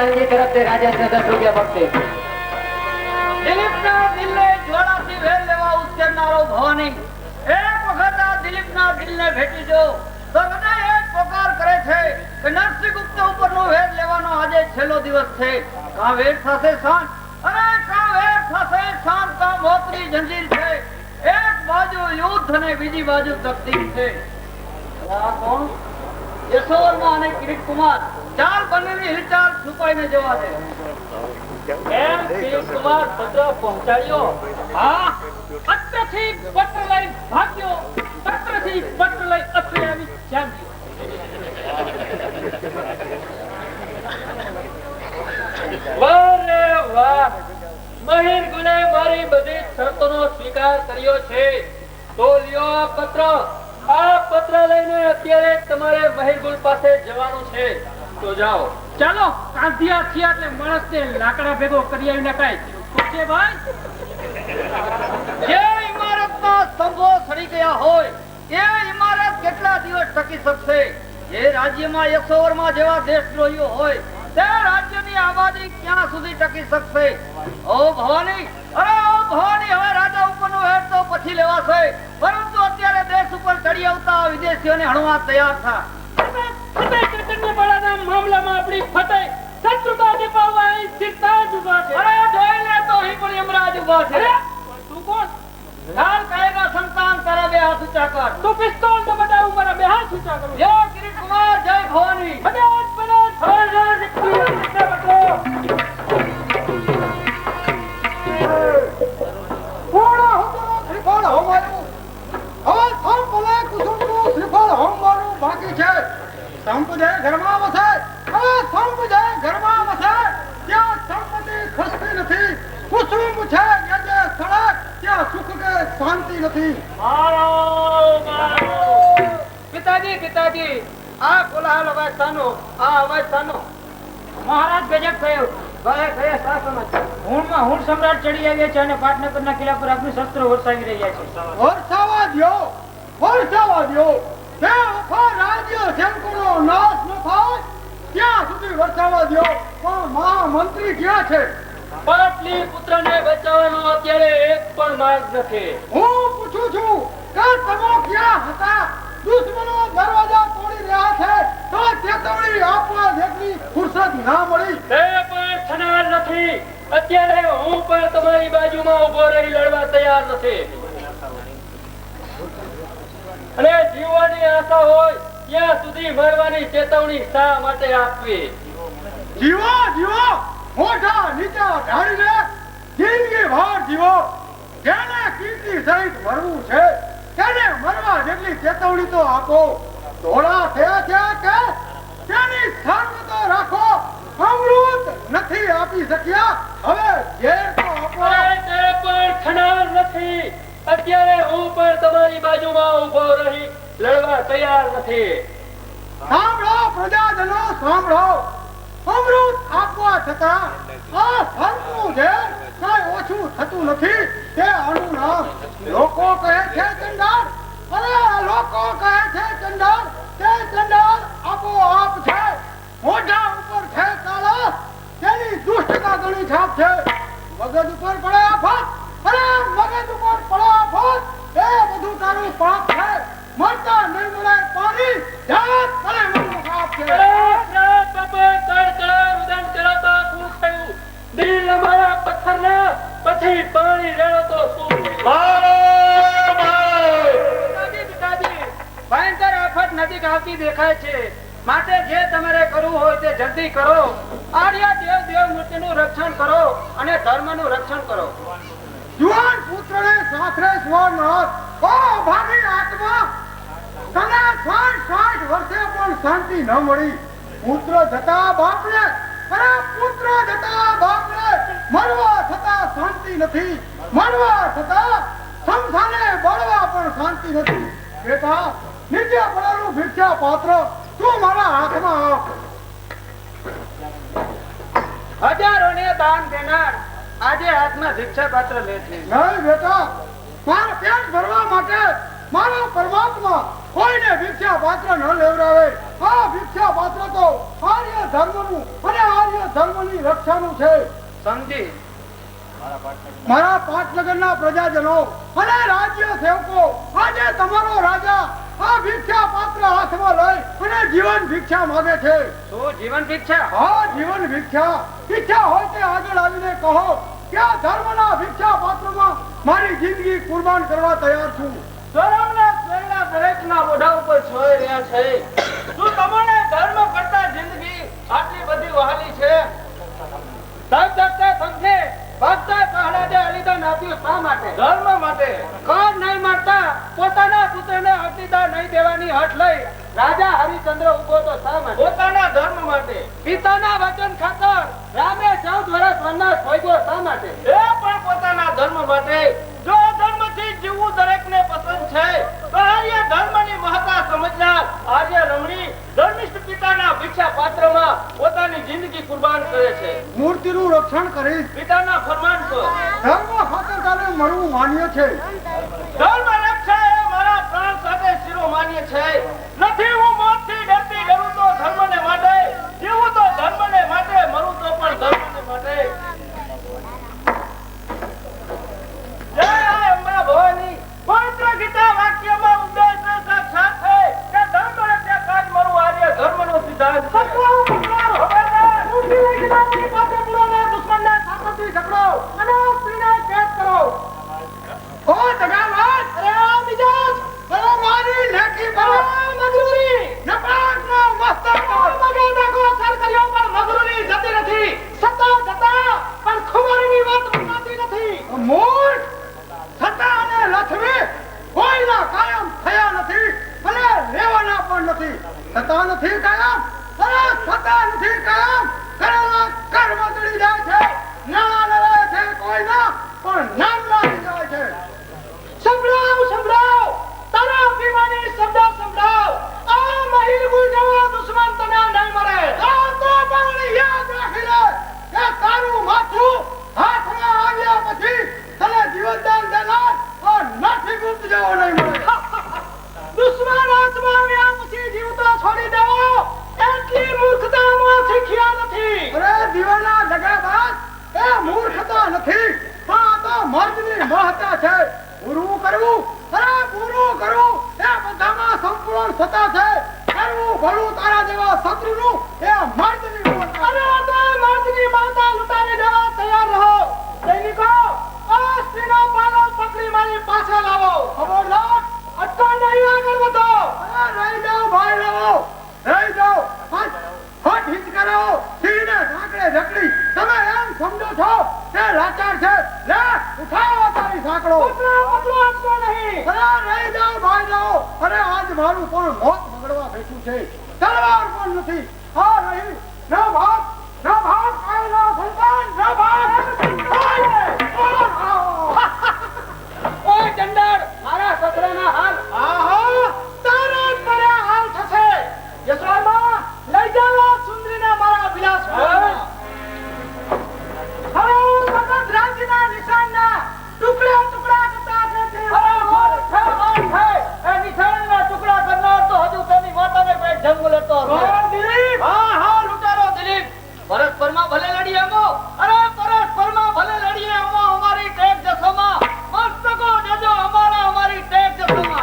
પતંગજી તરફથી રાજેશને 10 રૂપિયા બક્ષિસ. દિલીપના દિલને જ્વાળાથી વેર લેવા ઉશ્કેરનારો ભવાની એક વખત આ દિલીપના દિલને ભેટી જો તો હૃદય એક પોકાર કરે છે કે નરસિંહગુપ્ત ઉપરનો વેર લેવાનો આજે છેલ્લો દિવસ છે. કા વેર સાથે શાંત અને કા વેર સાથે શાંત કા મોતની જંજીર છે. એક બાજુ યુદ્ધ અને બીજી બાજુ તકદીર છે. આ કોણ? યશોવર્મા અને કિરીટ કુમાર ચાલ બનેલી હિલચાલ છુપાઈને જવા દે. કેમ કિરીટ કુમાર પત્ર પહોંચાડ્યો? હા, અત્રથી પત્ર લઈ ભાગ્યો, અત્રથી પત્ર લઈ અત્રે આવી જાગ્યો. વાહ રે વાહ, મહેર ગુને મારી બધી શરતોનો સ્વીકાર કર્યો છે. તો લ્યો આ પત્ર. આ પત્ર લઈને અત્યારે તમારે મહેરગુલ પાસે જવાનું છે. તો જાઓ. ચાલો કાંધિયા થયા એટલે માણસને લાકડા ભેગો કરી આવીને કાંઈ પૂછે ભાઈ. જે ઇમારતના સ્તંભો સડી ગયા હોય એ ઇમારત કેટલા દિવસ ટકી શકશે? જે રાજ્યમાં યશોવર્મા જેવા દેશદ્રોહીઓ હોય તે રાજ્યની આબાદી ક્યાં સુધી ટકી શકશે? ઓ ભવાની, અરે ઓ ભવાની, હવે રાજા ઉપરનો હેડ તો પછી લેવાશે, પરંતુ અત્યારે દેશ ઉપર ચડી આવતા વિદેશીઓને હણવા તૈયાર થા. મામલામાં આપણી ફટાઈ શત્રુતા નિભાવવા અહીં સ્થિરતા જ ઉભા છે. અરે જોઈ લે તો અહીં પણ યમરાજ ઉભા છે. તું કોણ? લાલ કાયદા સંતાન તારા બે હાથ ઊંચા કર. તું પિસ્તોલ તો બતાવું, મારા બે હાથ ઊંચા કરું. જય કિરીટ કુમાર, જય ભવાની. બનાસ બનાસ ભરનાર કિરીટને બદલો. પૂર્ણ હુકમનું શ્રીફળ હોમવાનું. હવે સંપલે કુસુમનું શ્રીફળ હોમવાનું બાકી છે. સંપ જે ઘરમાં વસે, હવે સંપ જે ઘરમાં વસે ત્યાં સંપત્તિ ખસતી નથી. કુસુમ છે કે જે સડક ત્યાં સુખ કે શાંતિ નથી. પિતાજી, પિતાજી, આ કોલાહલ અવાજ શાનો? આ અવાજ શાનો? મહારાજ ગજબ થયો. ભલે થયે સા સમાચાર. હુણમાં હુણ સમ્રાટ ચડી આવ્યા છે અને પાટનગરના કિલ્લા પર અગ્નિ શસ્ત્રો વરસાવી રહ્યા છે. વરસાવા દ્યો, વરસાવા દ્યો. તે આખા રાજ્ય શંકરનો નાશ ન થાય ત્યાં સુધી વરસાવા દ્યો. પણ મહામંત્રી ક્યાં છે? પાટલી પુત્રને બચાવવાનો અત્યારે એક પણ માર્ગ નથી. હું પૂછું છું કે તમે ક્યાં હતા? દુશ્મનો દરવાજા તોડી રહ્યા છે તો ચેતવણી આપવા જેટલી ફુરસદ ના મળી. તે પણ થનાર નથી. અત્યારે હું પણ તમારી બાજુમાં ઉભો રહી લડવા તૈયાર નથી. અને જીવવાની આશા હોય ત્યાં સુધી મરવાની ચેતવણી શા માટે આપવી? જીવો જીવો, મોઢા નીચા ઢાળીને જિંદગી ભર જીવો. જેને કીર્તિ સહિત મરવું છે તેને મરવા જેટલી ચેતવણી તો આપો. ધોળા થયા છે કે તેની શરમ તો રાખો. અમૃત નથી આપી શક્યા, હવે ઝેર તો આપો. અરે તે પણ થનાર નથી. અત્યારે હું પણ તમારી બાજુમાં ઉભો રહી લડવા તૈયાર નથી. સાંભળો પ્રજાજનો, સાંભળો. અમૃત આપવા છતાં આ શરમનું ઝેર કઈ ઓછું થતું નથી. તે આનું નામ લોકો કહે છે ચંડાળ. અરે લોકો કહે છે ચંડાળ. તે ચંડાળ આપોઆપ છે. મોઢા ઉપર છે કાળા, તેની દુષ્ટતા ઘણી છાપ છે. મગજ ઉપર પડે આફત, અરે મગજ ઉપર પડે આફત, એ બધું તારું પાપ છે. મરતા નહીં મળે પાણી, જાત અને મનનો પાપ છે. દિલ અમારા પથ્થરના પછી પાણી રેડો તો શું? ભયંકર આફત નજીક આવતી દેખાય છે. માટે જે તમારે કરવું હોય તે જલ્દી કરો. આર્યા દેવ મૂર્તિનું રક્ષણ કરો અને ધર્મનું રક્ષણ કરો. જુવાન પુત્રને સાસરે સ્વરનાથ, ઓ ભાગી આત્મા, તને 60 વર્ષે પણ શાંતિ ન મળી. પુત્ર જતા બાપને, અરે પુત્ર જતા બાપને મરવા છતાં શાંતિ નથી. મરવા છતાં સમસાને બળવા પણ શાંતિ નથી. બેટા, નીચે પડેલું ભિક્ષા પાત્ર તું મારા હાથમાં આપ. હજારોને દાન દેનાર આજે હાથમાં ભિક્ષા પાત્ર લે છે. નહીં બેટા, મારા પેટ ભરવા માટે મારા પરમાત્મા કોઈને ભિક્ષા પાત્ર ન લેવડાવે. આ ભિક્ષા પાત્ર તો આર્ય ધર્મનું અને આર્ય ધર્મની રક્ષાનું છે. સમજી. મારા પાટનગરના પ્રજાજનો અને રાજ્ય સેવકો, આજે તમારો રાજા આ ભિક્ષા પાત્ર હાથમાં લઈ અને જીવન ભિક્ષા માંગે છે. શું જીવન ભિક્ષા? હા, જીવન ભિક્ષા. ઈચ્છા હોય તે આગળ આવીને કહો કે આ ધર્મના ભિક્ષા પાત્રમાં મારી જિંદગી કુરબાન કરવા તૈયાર છું. ધર્મના સ્વર્ણના દરેકના મોઢા ઉપર છોઈ રહ્યા છે. શું તમને ધર્મ કરતા જિંદગી આટલી બધી વહાલી છે? સમજે ભક્ત પ્રહલાદે બલિદાન આપ્યું શા માટે? ધર્મ માટે. કર નહીં મારતા પોતાના પુત્રને અગ્નિદાન નહીં દેવાની હઠ લઈ રાજા હરિચંદ્ર ઉભો તો શા માટે? પોતાના ધર્મ માટે. પિતાના વચન ખાતર રામે 14 વર્ષ વનવાસ ભોગવ્યો શા માટે? એ પણ પોતાના ધર્મ માટે. જો ધર્મથી જીવવું દરેકને પસંદ છે તો આર્ય ધર્મની મહત્તા સમજનાર આર્ય રમણી ધર્મિષ્ઠ પિતાના ભિક્ષા પાત્રમાં પોતાની જિંદગી કુરબાન કરે છે. મૂર્તિનું રક્ષણ કરીશ. પિતાના ફરમાન પર ધર્મ ખાતર તારે મરવું માન્ય છે. ધર્મ રક્ષા એ મારા પ્રાણ સાથે શિરોમાન્ય છે. નથી હું મોતથી ડરતી, ડરું તો ધર્મને માટે, જીવું તો ધર્મને માટે, મરું તો પણ ધર્મને માટે. જય અંબા ભવાની. પવિત્ર ગીતા વાક્યમાં ઉદ્દેશ સાક્ષાત છે કે ધર્મ રક્ષા કાજ મારું આર્ય ધર્મનો સિદ્ધાંત છે. ઓ દગાવાજ! અરે આ મિજાજ! અરે મારી લેખી પર મજૂરી! નપાસનો મસ્તક! મગે દેખો સર કર્યો પણ મજૂરી જતી નથી. સત્તા જતા પણ ખુમારીની વાત મનાતી નથી. મૂર્ખ! સત્તા અને લક્ષ્મી કોઈના કાયમ થયા નથી અને રહેવાના પણ નથી. સત્તા નથી કાયમ, અરે સત્તા નથી કાયમ. કરેલા કર્મ ચડી જાય છે. નાણા લડાય છે કોઈના પણ નામ લાગી જાય છે. સંભળાવ, સંભળાવ, તારા અભિમાની શબ્દ સંભળાવ. આ મહિલ ગુજવા દુશ્મન તને નહીં મરે. આ તો પણ યાદ રાખી લે કે તારું માથું હાથમાં આવ્યા પછી તને જીવનદાન દેનાર આ નાથી ગુપ્ત જેવો નહીં મળે. દુશ્મન હાથમાં આવ્યા પછી જીવતો છોડી દેવો એટલી મૂર્ખતા માં શીખ્યા નથી. અરે દીવાના દગાબાજ, એ મૂર્ખતા નથી પણ આ તો મર્દની મહત્તા છે. પૂરું કરવું, અરે પૂરું કરવું એ બધામાં સંપૂર્ણ સત્તા છે. કરવું ભલું તારા જેવા શત્રુનું એ મર્દની મહત્તા. અરે આ તો મર્દની મહત્તા લૂંટાવી દેવા તૈયાર રહો. સૈનિકો, આ સ્ત્રીનો પાલો પકડી મારી પાસે લાવો. ખબરદાર, અટકા નહીં, આગળ વધો. અરે રહી જાઓ ભાઈ, લાવો, રહી જાઓ. હટ હિટ કરો, સ્ત્રીને સાંકળે જકડી. તમે એમ સમજો છો કે લાચાર છે? લે, ઉઠાવો તારી સાંકળો. પકડો આપતો નહીં. અરે રહી જાઓ ભાઈ, જાઓ. અરે આજ મારું પણ મોત બગડવા બેઠું છે. તલવાર પણ નથી. આ રહી ન ભાગ, ન ભાગ, આયલો સંતાન, ન ભાગ. ઓય ચંડર, મારા સસરાના હાલ. આહા, તારા જ મારા હાલ થશે. યશોદા, લઈ જાઓ સુંદરીને મારા વિલાસ ભવનમાં. હવે ભગત રાજના નિશાનના ટુકડા ટુકડા કરતા નથી. એ નિશાનના ટુકડા કરનાર તો હજુ તેની માતાને પેટ જંગ લેતો હતો. દિલીપ, હા હા, લૂંટારો દિલીપ. પરસ્પરમાં ભલે લડીએ અમો, અરે પરસ્પરમાં ભલે લડીએ અમો, અમારી ટેક જસોમાં મસ્તકો જજો અમારા, અમારી ટેક જસોમાં.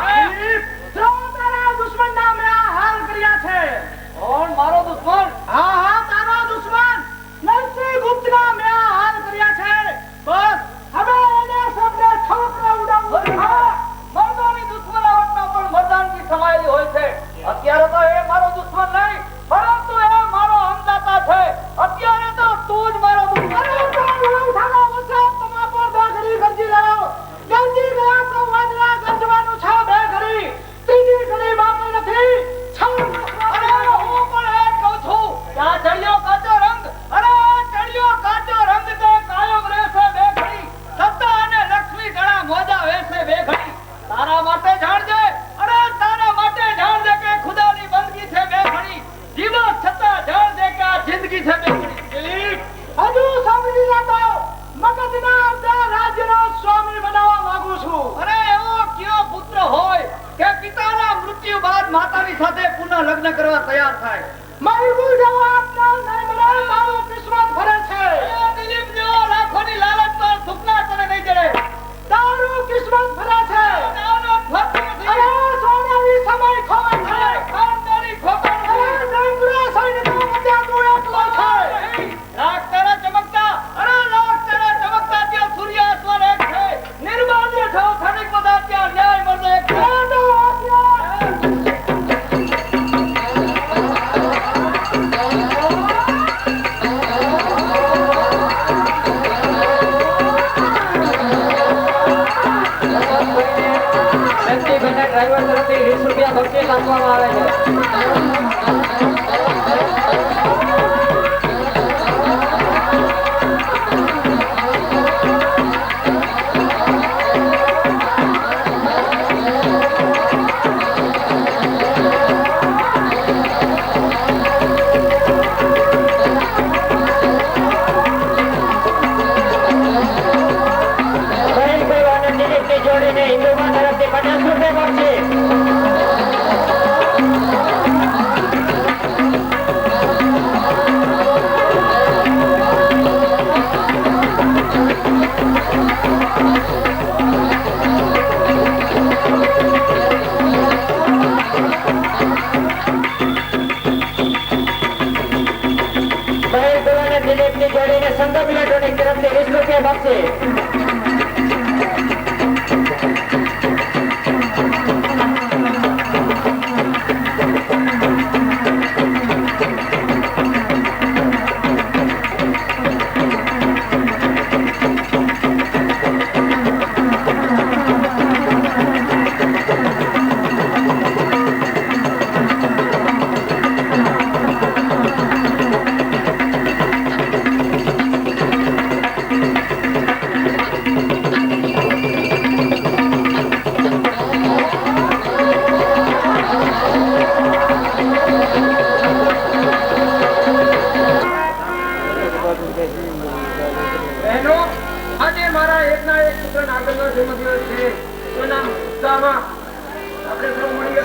શક્તિભાઈના ડ્રાઈવર તરફથી 20 રૂપિયા બક્ષીસ આપવામાં આવે છે. જોડીને હિન્દુમાં તરફથી 50 રૂપિયા બક્ષીસ. દિલીપની જોડીને સંગમ ઇલેક્ટ્રોનિક તરફથી 20 રૂપિયા બક્ષીસ. બહેનો, આજે મારા એકના એક પુત્રના આગળનો જન્મદિવસ છે. એના ઉત્સાહમાં આપણે સૌ મળીને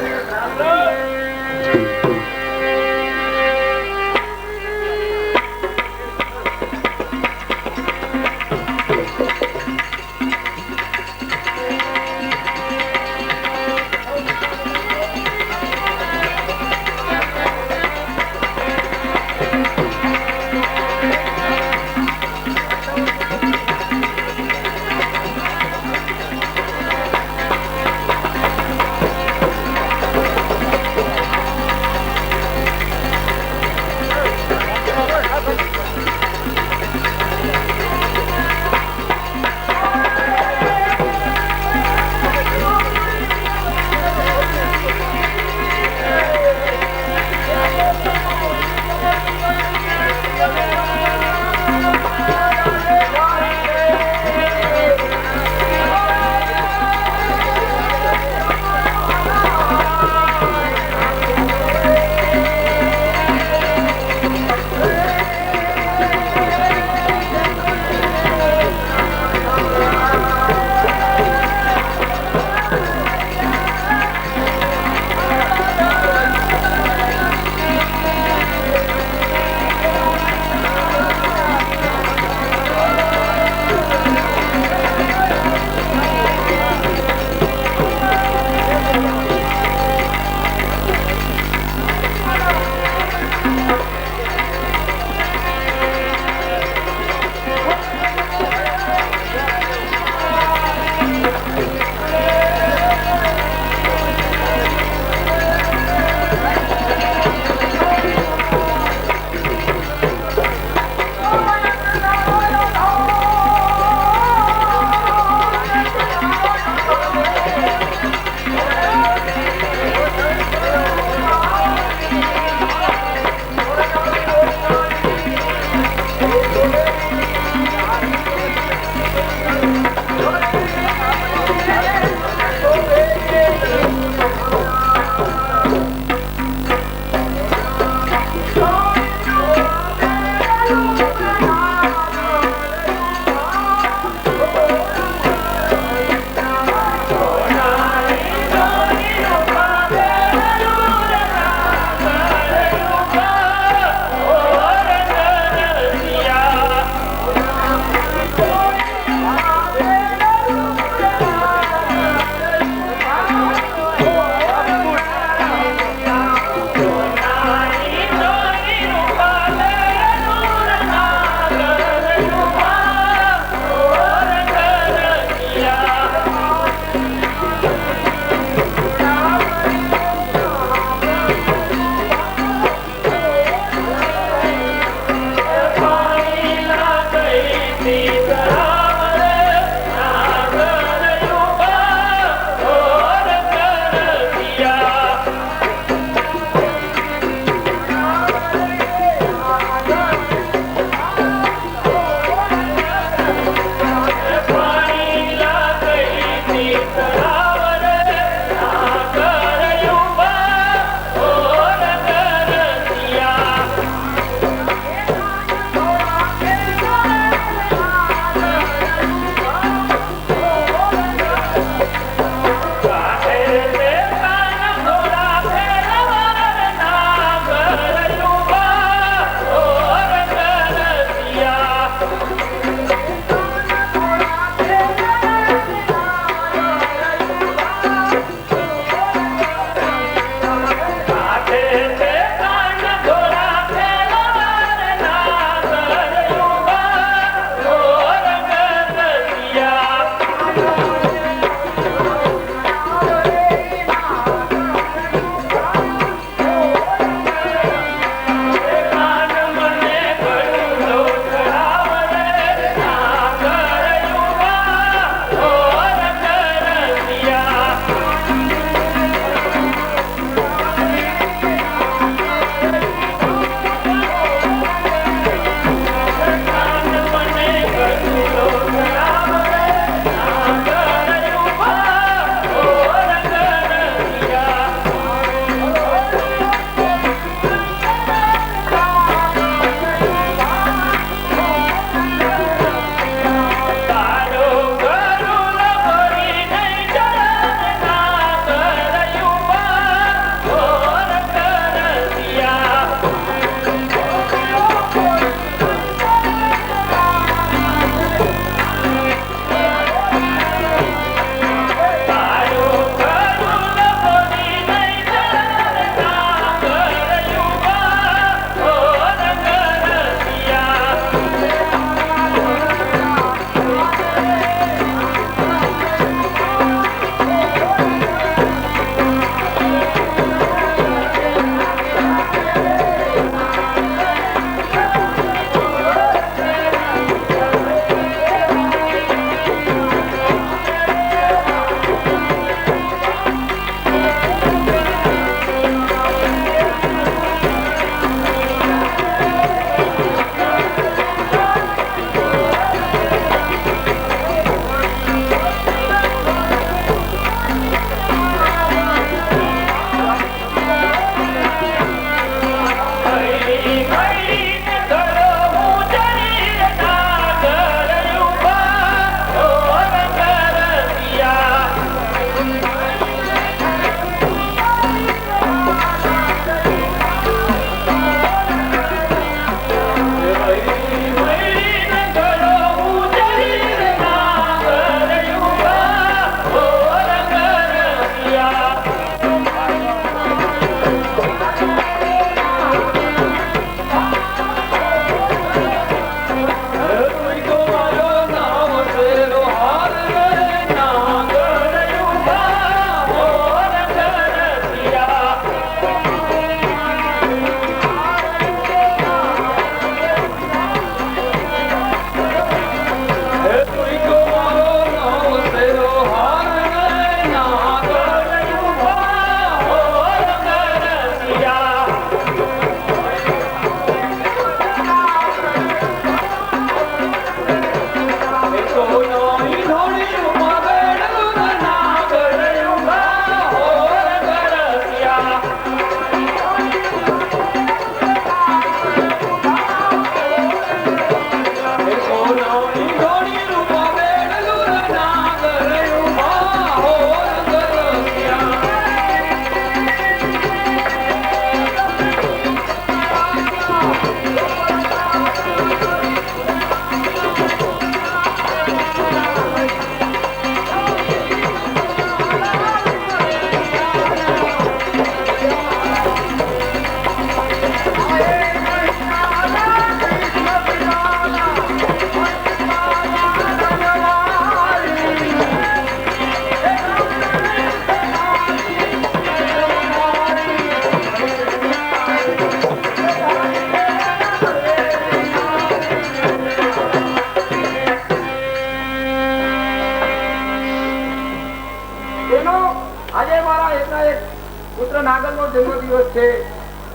પુત્ર નાગર નો જન્મ દિવસ છે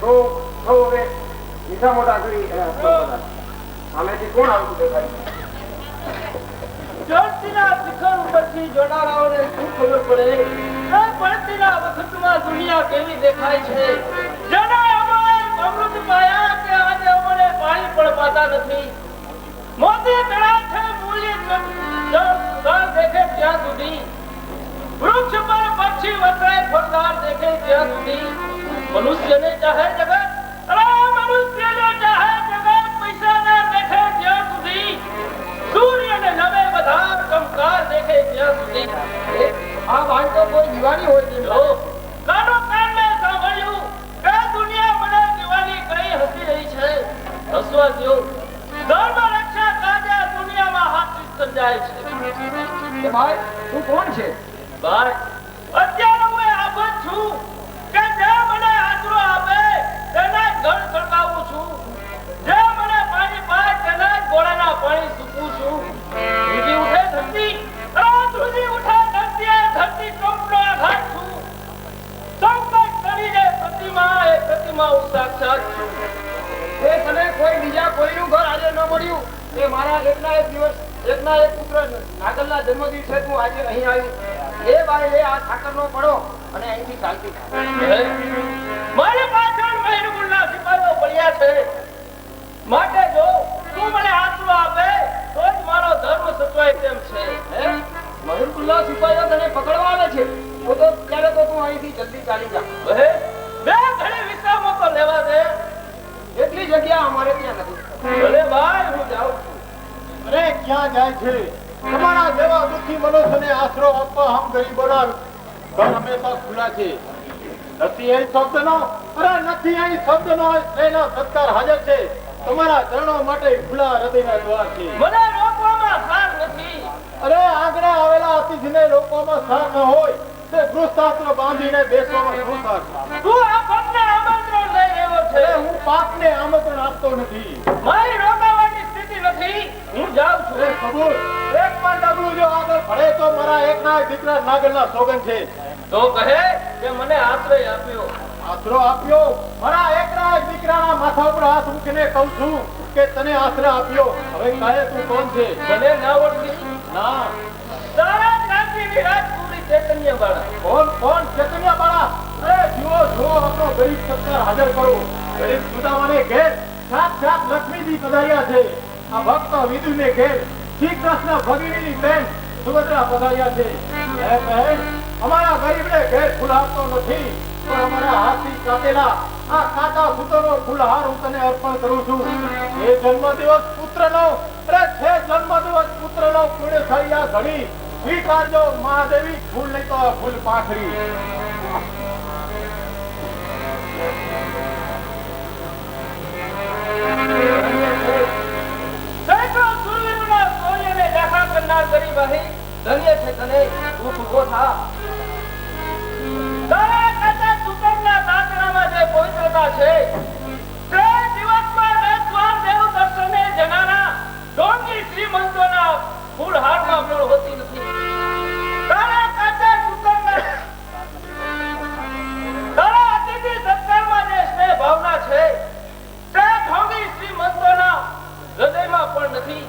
તો હવે મીઠા મોટા કરી સામેથી કોણ આવતું દેખાય? ચોરસીના શિખર ઉપરથી જોનારાઓને શું ખબર પડે કે પડતીના વખતમાં દુનિયા કેવી દેખાય છે? જેના અમોએ અમૃત પાયા કે આજે અમોને પાણી પણ પાતા નથી. મોતી તળાવ છે મૂલ્ય જળ દેખે ત્યાં સુધી, વૃક્ષ પર પક્ષી વસરે ફળદાર દેખે ત્યાં સુધી, મનુષ્યને ચાહે જગત, મનુષ્યને ચાહે જગત પૈસાદાર દેખે ત્યાં સુધી, સૂર્યને નવે બધા ચમકાર દેખે ત્યાં સુધી. આ વાત તો કોઈ દીવાની હોય નહીં. કાનો કાન મેં સાંભળ્યું કે દુનિયા મને દીવાની કઈ હસી રહી છે. હસવા દો. ધર્મ રક્ષા કાજે દુનિયામાં હાથ સર્જાય છે. ભાઈ તું કોણ છે? ભાઈ અત્યારે હું આભત છું કે જે મને આશરો આપે તેના ઘર સળગાવું છું, જે મને પાણી પાય તેના ગોળાના પાણી સૂકવું છું. ધ્રુજી ઉઠે ધરતી, ધ્રુજી ઉઠે ધરતી, ધરતી કંપનો આઘાત છું. સંકટ કરીને પ્રતિમા એ પ્રતિમા હું સાક્ષાત છું. એ તને કોઈ બીજા કોઈનું ઘર આજે ન મળ્યું એ મારા એકના એક દિવસ એકના એક પુત્ર નાગલના જન્મદિવસે તું આજે અહીં આવી. એ ભાઈ એ આ ઠાકરનો પડો અને અહીંથી ચાલતી થાય. મારી પાછળ મહેરગુલના સિપાહીઓ પડ્યા છે, માટે જો તું મને આશરો આપે તો જ મારો ધર્મ સચવાય તેમ છે. મહેરગુલના સિપાહીઓ તને પકડવા આવે છે તો ત્યારે તો તું અહીંથી જલ્દી ચાલી જા. બે ઘડી વિશ્રામો તો લેવા દે, એટલી જગ્યા અમારે ત્યાં નથી. ભલે ભાઈ હું જાઉં છું. અરે ક્યાં જાય છે? તમારા જેવા દુઃખી મનુષ્યને આશરો આપવા હમ ગરીબોના ઘર હંમેશા ખુલ્લા છે. નથી અહીં શબ્દનો, અરે નથી અહીં શબ્દનો એનો સત્કાર હાજર છે. તમારા ચરણો માટે ખુલ્લા હૃદયના દ્વાર છે. મને રોકવામાં સાર નથી. અરે આંગણે આવેલા અતિથિને રોકવામાં સાર ન હોય તે ગૃહસ્થાસ્ત્ર બાંધીને બેસવામાં શું સાર? તું આ ભક્તને આમંત્રણ લઈ રહ્યો છે. અરે હું પાપને આમંત્રણ આપતો નથી. મારી રોકાવાની સ્થિતિ નથી, હું જાઉં છું. અરે કબૂલ, એક પણ ડગલું જો આગળ ભળે તો મારા એકના એક દીકરા નાગલના સોગંદ છે. તો કહે કે મને આશ્રય આપ્યો. આશરો આપ્યો? મારા એકના એક દીકરાના માથા ઉપર હાથ મૂકીને કહું છું કે તને આશરો આપ્યો. હવે કહે તું કોણ છે? મને ના ઓળખી? ના. તારા જ રાજ્યની રાજકુમારી ચૈતન્યબાળા. કોણ કોણ? ચૈતન્યબાળા? અરે જુઓ જુઓ આપણો ગરીબ સત્કાર હાજર કરો. ગરીબ સુદામાને ઘેર સાક્ષાત લક્ષ્મીજી પધાર્યા છે. આ ભક્ત વિદુને ઘેર શ્રી કૃષ્ણ ભગિનીની બેન સુભદ્રા પધાર્યા છે. હે બહેન, અમારા ગરીબને ઘેર ફૂલ આપતો નથી, પણ અમારા હાથથી કાપેલા આ કાકા સૂતરનો ફૂલહાર હું તને અર્પણ કરું છું. એ જન્મદિવસ પુત્રનો, અરે છે જન્મદિવસ પુત્રનો પુણ્ય થયા ઘડી સ્વીકારજો મહાદેવી. ફૂલ નહીં તો ફૂલ પાખરી. સૈકડો સૂર્યના સૂર્યને દેખા કરનાર ગરીબ અહીં ધન્ય છે તને. તું ઉભો થા. તારા કાકા સુકરના દાંતણામાં જે પવિત્રતા છે તે દિવસમાં મેઘવાન દેવ દર્શને જનારા ઢોંગી શ્રીમંતોના ફૂલહારમાં પણ હોતી નથી. તારા કાકા સુકરના તારા અતિથિ સત્કારમાં જે સ્નેહ ભાવના છે તે ઢોંગી શ્રીમંતોના હૃદયમાં પણ નથી.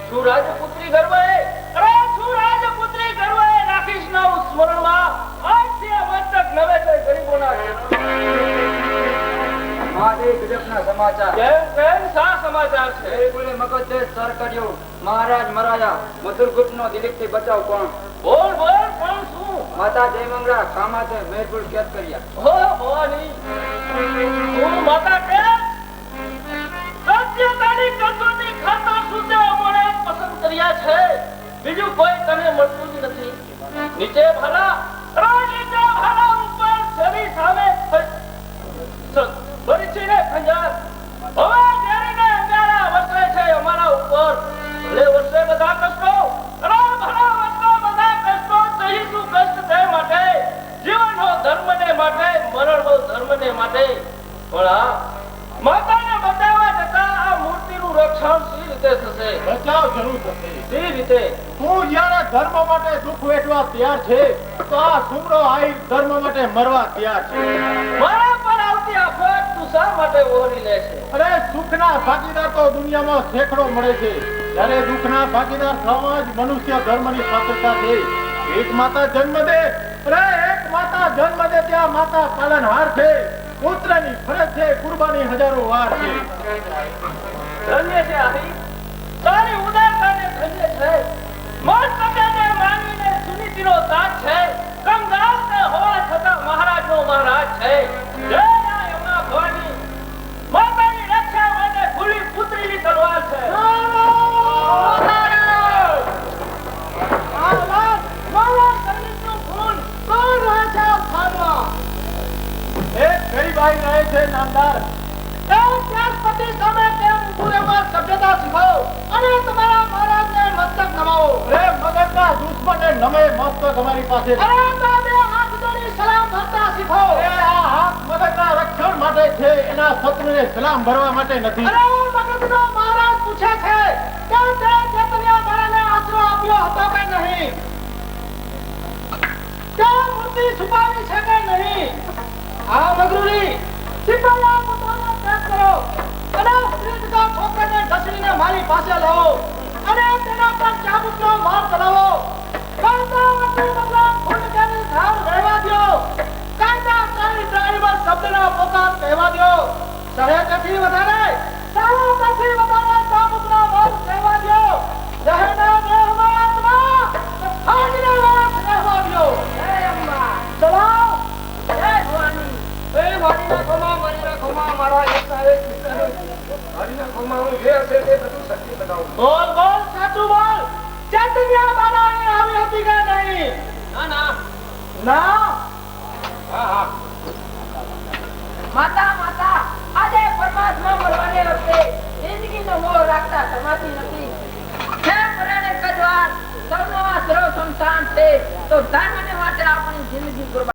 શું રાજપુત્રી ગર્વએ, અરે શું રાજપુત્રી ગર્વએ રાખીશ ના સ્મરણમાં આજથી આ મસ્તક નવે તે ગરીબોના છે. મહાદેવ ગજબના સમાચાર. કેમ શા સમાચાર છે? બોલે મગજ સર કર્યો, મહારાજ મરાયા, મધુરગુપ્તનો દિલીપથી બચાવ કોણ? બોલ બોલ કોણ શું? માતા જયમંગળા કામાતે મેરપુર કેદ કર્યા. હો ભવાની તું માતા કે સત્યતાની કસોટી ખાતા સુધે અમોને પસંદ કર્યા છે, બીજું કોઈ તને મળતું જ નથી. નીચે ભલા નીચે ભલા ઉપર શરીર સામે બરીચીને ખંજાર હવે ડેરીને અંગારા વરસે છે અમારા ઉપર. ભલે વર્ષે બધા કષ્ટો, ભલા વર્ષે બધા કષ્ટો, સહીશું કષ્ટ તે માટે, જીવન હો ધર્મને માટે, મરણ હો ધર્મને માટે. પણ આ માતાને બચાવવા જતા આ મૂર્તિનું રક્ષણ સી રીતે થશે? બચાવ જરૂર થશે. સી રીતે? તું જયારે ધર્મ માટે દુઃખ વેઠવા તૈયાર છે તો આ સુમરો આઈ ધર્મ માટે મરવા તૈયાર છે. મારા પર આવતી આફત તું શા માટે ઓહરી લે છે? અરે સુખના ભાગીદાર તો દુનિયામાં સેંકડો મળે છે, ત્યારે દુઃખના ભાગીદાર થવામાં જ મનુષ્ય ધર્મની પાત્રતા છે. એક માતા જન્મ દે, એક માતા જન્મ દે ત્યાં માતા પાલનહાર છે. પુત્રની ફરજ છે, કુરબાની હજારો વાર છે. ધન્ય છે આહી, તારી ઉદારતાને ધન્ય છે. મોત પગાને માનવીને સુનીતિનો તાજ છે. કંગાલને હોવા છતાં મહારાજનો મહારાજ છે. જય આ યમા ભવાની, માતાની રક્ષા માટે ખુલ્લી પુત્રીની તલવાર છે. એક ગરીબાઈ રહે છે નામદાર. ત્યારપતિ સામે કેમ ઊભું રહેવા સભ્યતા શીખો અને તમારા મહારાજને મસ્તક નમાવો. મગજના દુશ્મનને નમે મસ્તક અમારી પાસે છે. અરે બાબે હાથ જોડી સલામ ભરતા શીખો. આ હાથ મગજના રક્ષણ માટે છે, એના શત્રુને સલામ ભરવા માટે નથી. અરે મગજનો મહારાજ પૂછે છે કે તે ચેતન્યા મારાને આશરો આપ્યો હતો કે નહીં, તે મૂર્તિ છુપાવી છે કે નહીં. આ મગરુરી સિપાહીઓ પોતાનો ત્યાગ કરો અને સ્ત્રીજકા છોકરાને ઢસડીને મારી પાસે લાવો અને તેના પર ચાબુકનો માર ચલાવો. કાયદા વટી બદલા ખૂનની ધાર વહેવા દો. કાયદા કાળી ત્રાણીમાં શબ્દના પોકાર કહેવા દો. સહેજથી વધારે ચાબુકનો માર કહેવા દો. રહેના દેહમાં આત્મા આજને વાત કહેવા દો. જય અંબા. ચલાવ. જય ભવાની. એ વાડીના ખોમા, મારીના ખોમા, મારા એક આવે વાડીના ખોમા હું જે હશે તે બધું સત્ય બતાવું. બોલ બોલ, સાચું બોલ. ચેતન્યા બાલાએ આવી હતી કે નહીં? ના ના ના. હા હા. માતા માતા આજે પરમાત્મા મળવાને વખતે જિંદગીનો મોહ રાખતા સમાતી નથી. હે પરાણે કજવાર સૌનો આ સર્વ સંતાન છે, તો ધર્મને માટે આપણી જિંદગી